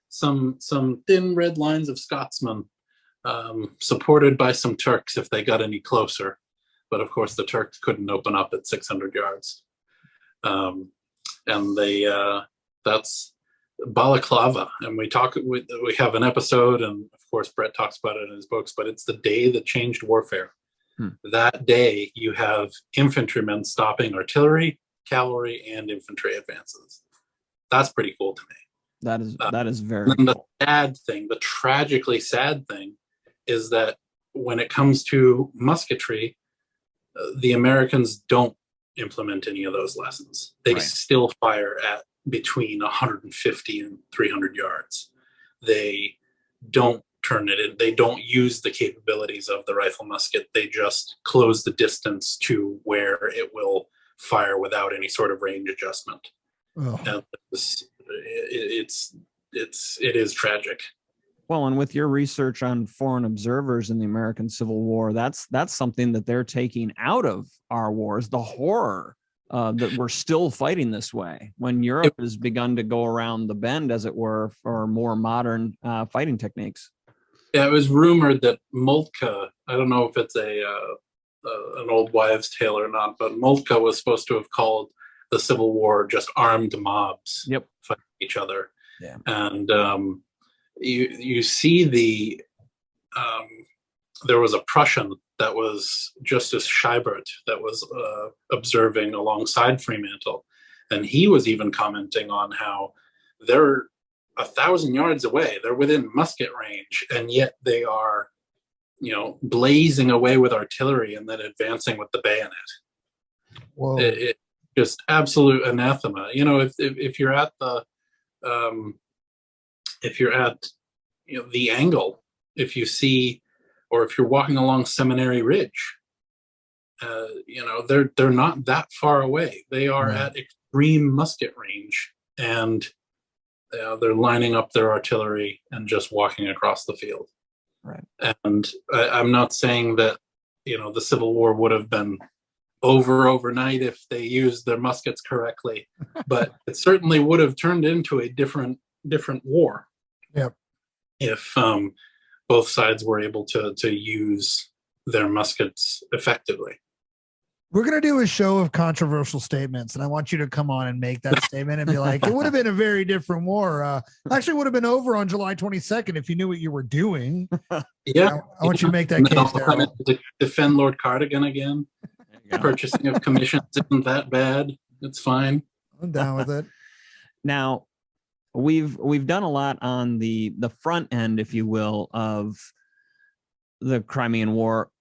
some thin red lines of Scotsmen, supported by some Turks if they got any closer. But of course, the Turks couldn't open up at 600 yards. And that's balaclava. And we have an episode, and of course, Brett talks about it in his books, but it's the day that changed warfare. That day, you have infantrymen stopping artillery, cavalry, and infantry advances. That's pretty cool to me. That is very cool. The tragically sad thing is that when it comes to musketry, the Americans don't implement any of those lessons. They still fire at between 150 and 300 yards. They don't turn it in. They don't use the capabilities of the rifle musket. They just close the distance to where it will fire without any sort of range adjustment. And it is tragic. Well, and with your research on foreign observers in the American Civil War, that's something that they're taking out of our wars, the horror that we're still fighting this way when Europe has begun to go around the bend, as it were, for more modern fighting techniques. Yeah, it was rumored that Moltke, I don't know if it's an old wives' tale or not, but Moltke was supposed to have called the Civil War just armed mobs fighting each other. Yeah. And you see there was a Prussian that was Justus Scheibert that was observing alongside Fremantle, and he was even commenting on how they're 1,000 yards away, they're within musket range, and yet they are, blazing away with artillery and then advancing with the bayonet. Whoa! It just absolute anathema. If you're at the the angle, if you see, or if you're walking along Seminary Ridge, they're not that far away. They are at extreme musket range, and they're lining up their artillery and just walking across the field. Right. And I'm not saying that the Civil War would have been over overnight if they used their muskets correctly, but it certainly would have turned into a different war. Yep. If both sides were able to use their muskets effectively. We're going to do a show of controversial statements, and I want you to come on and make that statement and be like, it would have been a very different war. Actually would have been over on July 22nd if you knew what you were doing. Yeah. I want you to make that case, Daryl. To defend Lord Cardigan again. Purchasing of commissions isn't that bad. It's fine. I'm down with it. Now, we've done a lot on the front end, if you will, of the Crimean War.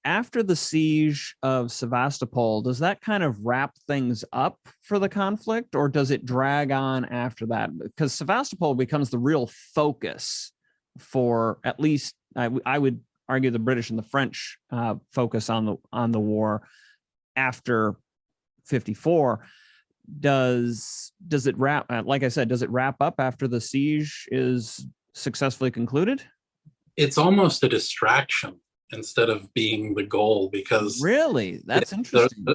After the siege of Sevastopol, does that kind of wrap things up for the conflict, or does it drag on after that? Because Sevastopol becomes the real focus for, at least I would argue, the British and the French focus on the war after 54. Does it wrap? Like I said, does it wrap up after the siege is successfully concluded? It's almost a distraction instead of being the goal, because really, that's interesting.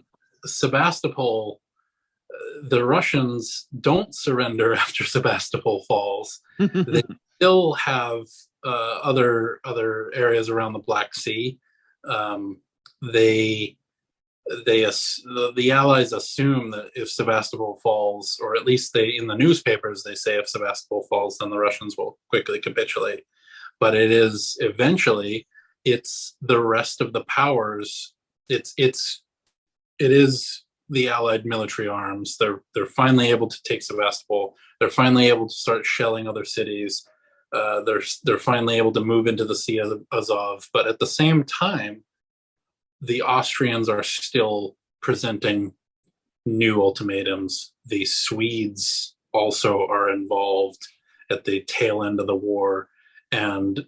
Sevastopol, the Russians don't surrender after Sevastopol falls. They still have other areas around the Black Sea. The Allies assume that if Sevastopol falls, or at least in the newspapers they say if Sevastopol falls, then the Russians will quickly capitulate. But it is eventually, it's the rest of the powers. It is the Allied military arms. They're finally able to take Sevastopol. They're finally able to start shelling other cities. They're finally able to move into the Sea of Azov. But at the same time, the Austrians are still presenting new ultimatums. The Swedes also are involved at the tail end of the war, and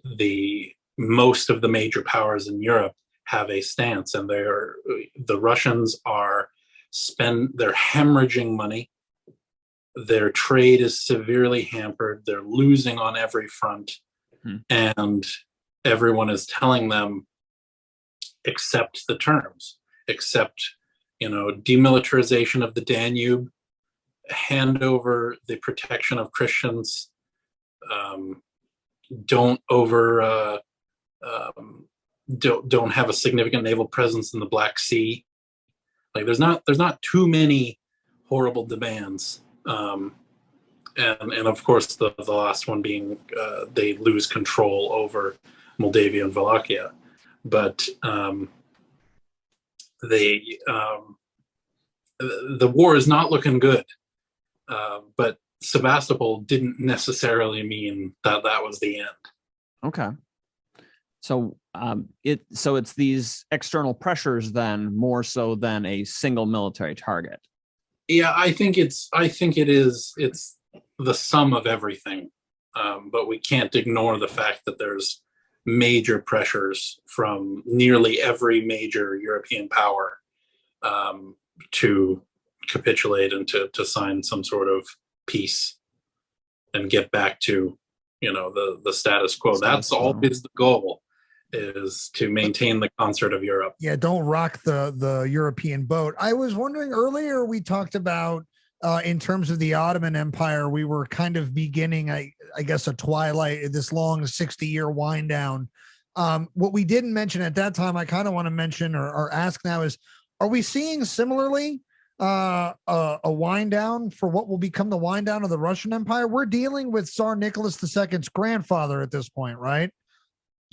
most of the major powers in Europe have a stance, and the Russians they're hemorrhaging money. Their trade is severely hampered. They're losing on every front. And everyone is telling them, accept the terms, accept, demilitarization of the Danube, hand over the protection of Christians, don't have a significant naval presence in the Black Sea. Like there's not too many horrible demands. And of course the last one being they lose control over Moldavia and Wallachia. But the war is not looking good. But Sevastopol didn't necessarily mean that was the end. Okay. So it's these external pressures then more so than a single military target. Yeah, I think it's the sum of everything. But we can't ignore the fact that there's major pressures from nearly every major European power to capitulate and to sign some sort of peace and get back to the status quo. That's always the goal, is to maintain the concert of Europe. Yeah, don't rock the European boat. I was wondering earlier, we talked about in terms of the Ottoman Empire, we were kind of beginning, I guess, a twilight, this long 60-year wind down. What we didn't mention at that time, I kind of want to mention or ask now is, are we seeing similarly a wind down for what will become the wind down of the Russian Empire? We're dealing with Tsar Nicholas II's grandfather at this point, right?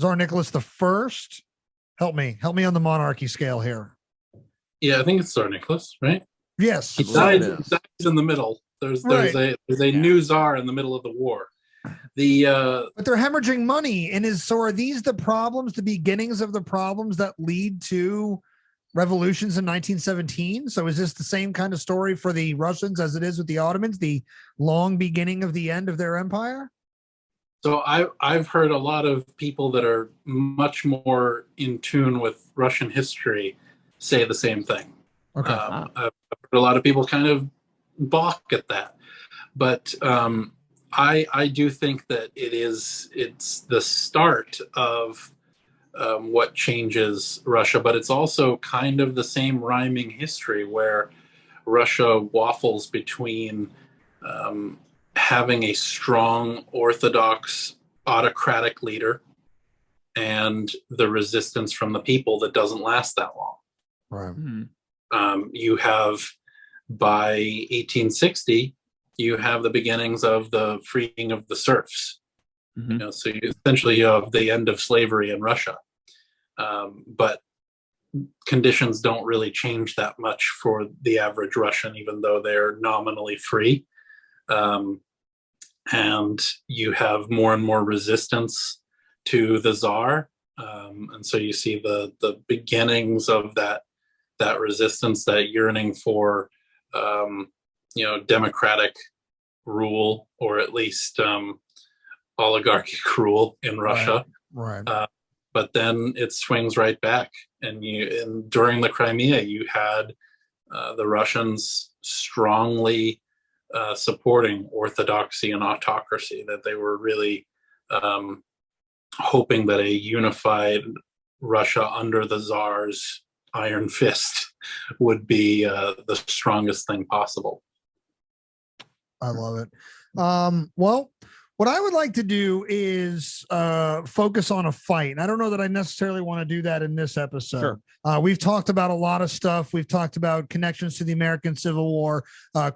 Tsar Nicholas I. Help me on the monarchy scale here. Yeah, I think it's Tsar Nicholas, right? Yes. He dies in the middle. There's a new czar in the middle of the war. But they're hemorrhaging money, so are these the problems, the beginnings of the problems that lead to revolutions in 1917? So is this the same kind of story for the Russians as it is with the Ottomans, the long beginning of the end of their empire? So I've heard a lot of people that are much more in tune with Russian history say the same thing. Okay. I've heard a lot of people kind of balk at that. But I do think that it's the start of what changes Russia, but it's also kind of the same rhyming history where Russia waffles between having a strong orthodox autocratic leader and the resistance from the people that doesn't last that long. Right. You have, by 1860, you have the beginnings of the freeing of the serfs. So you essentially have the end of slavery in Russia. But conditions don't really change that much for the average Russian, even though they're nominally free. And you have more and more resistance to the Tsar. And so you see the beginnings of that resistance, that yearning for democratic rule, or at least oligarchic rule in Russia. Right. But then it swings right back, and during the Crimea, you had the Russians strongly supporting orthodoxy and autocracy. That they were really hoping that a unified Russia under the Tsar's iron fist would be the strongest thing possible. I love it. Well, what I would like to do is focus on a fight. And I don't know that I necessarily want to do that in this episode. Sure. We've talked about a lot of stuff. We've talked about connections to the American Civil War,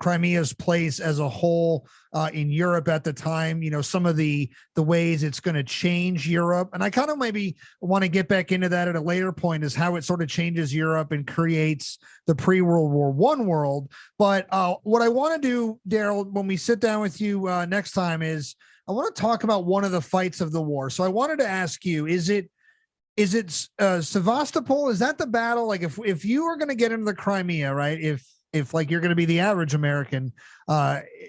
Crimea's place as a whole in Europe at the time, some of the ways it's going to change Europe. And I kind of maybe want to get back into that at a later point, is how it sort of changes Europe and creates the pre-World War I world. But what I want to do, Daryl, when we sit down with you next time, is I want to talk about one of the fights of the war. So I wanted to ask you, is it Sevastopol? Is that the battle? Like if you are going to get into the Crimea, right? If like you're going to be the average American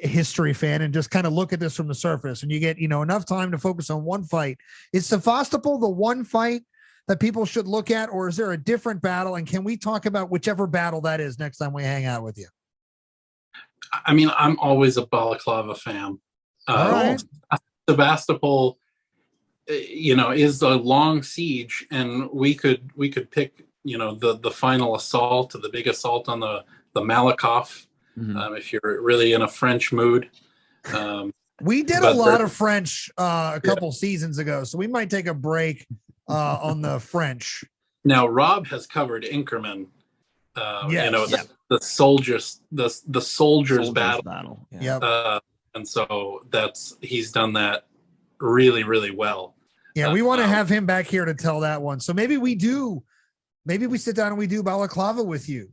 history fan and just kind of look at this from the surface, and you get, enough time to focus on one fight, is Sevastopol the one fight that people should look at, or is there a different battle? And can we talk about whichever battle that is next time we hang out with you? I mean, I'm always a Balaclava fan. All right. Sevastopol, is a long siege, and we could pick, the final assault, the big assault on the Malakoff, if you're really in a French mood. We did a lot of French a couple seasons ago, so we might take a break on the French. Now, Rob has covered Inkerman. The soldiers battle. Yeah. And so he's done that really, really well. Yeah, we want to have him back here to tell that one. So maybe we sit down and we do Balaclava with you.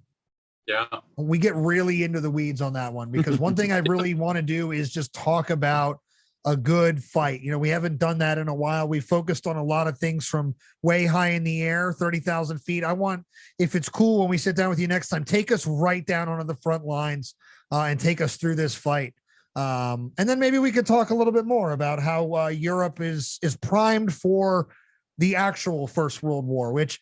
Yeah. We get really into the weeds on that one, because one thing I really want to do is just talk about a good fight. We haven't done that in a while. We focused on a lot of things from way high in the air, 30,000 feet. I want, if it's cool when we sit down with you next time, take us right down onto the front lines and take us through this fight. And then maybe we could talk a little bit more about how Europe is primed for the actual First World War, which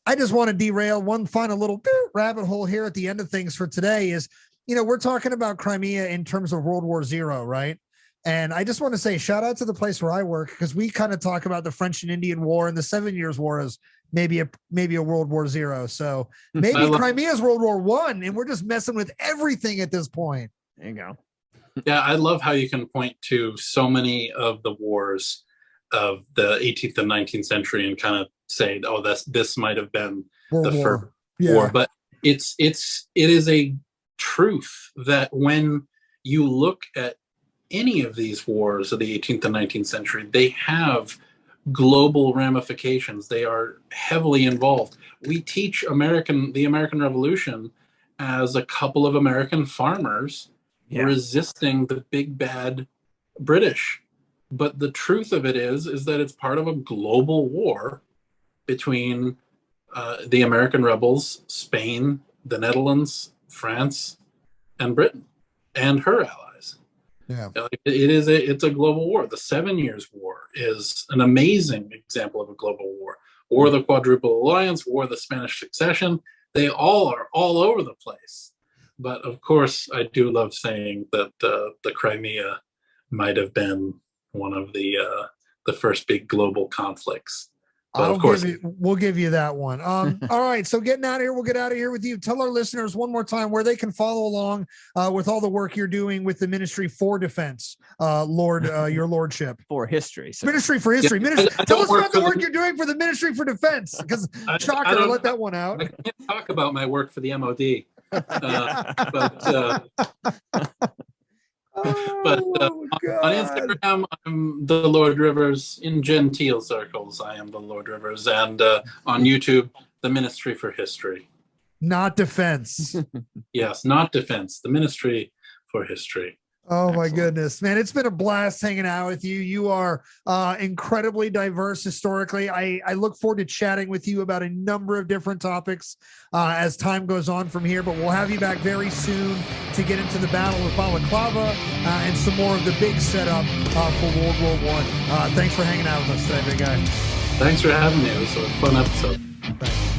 I just want to derail one final little rabbit hole here at the end of things for today is, we're talking about Crimea in terms of World War Zero, right? And I just want to say shout out to the place where I work, because we kind of talk about the French and Indian War and the 7 Years' War as maybe a World War Zero. So maybe Crimea's World War One, and we're just messing with everything at this point. There you go. Yeah, I love how you can point to so many of the wars of the 18th and 19th century and kind of say, oh, this might have been the first war. But it is a truth that when you look at any of these wars of the 18th and 19th century, they have global ramifications. They are heavily involved. We teach the American Revolution as a couple of American farmers resisting the big bad British. But the truth of it is that it's part of a global war between the American rebels, Spain, the Netherlands, France, and Britain, and her allies. Yeah, it's a global war. The 7 Years' War is an amazing example of a global war. War of the Quadruple Alliance, War of the Spanish Succession. They all are all over the place. But of course, I do love saying that the Crimea might have been one of the first big global conflicts. But of course, we'll give you that one. All right. So getting out of here, we'll get out of here with you. Tell our listeners one more time where they can follow along with all the work you're doing with the Ministry for Defense, Lord, your Lordship. For history. So. Ministry for History. Yeah, tell us about the work you're doing for the Ministry for Defense, because shocker, I let that one out. I can't talk about my work for the MOD. But on Instagram, I'm the Lord Rivers. In genteel circles, I am the Lord Rivers. And on YouTube, the Ministry for History. Not defense. Yes, not defense. The Ministry for History. Oh, my goodness, man. It's been a blast hanging out with you. You are incredibly diverse historically. I look forward to chatting with you about a number of different topics as time goes on from here, but we'll have you back very soon to get into the Battle of Balaclava and some more of the big setup for World War I. Thanks for hanging out with us today, big guy. Thanks for having me. It was a fun episode. Thanks.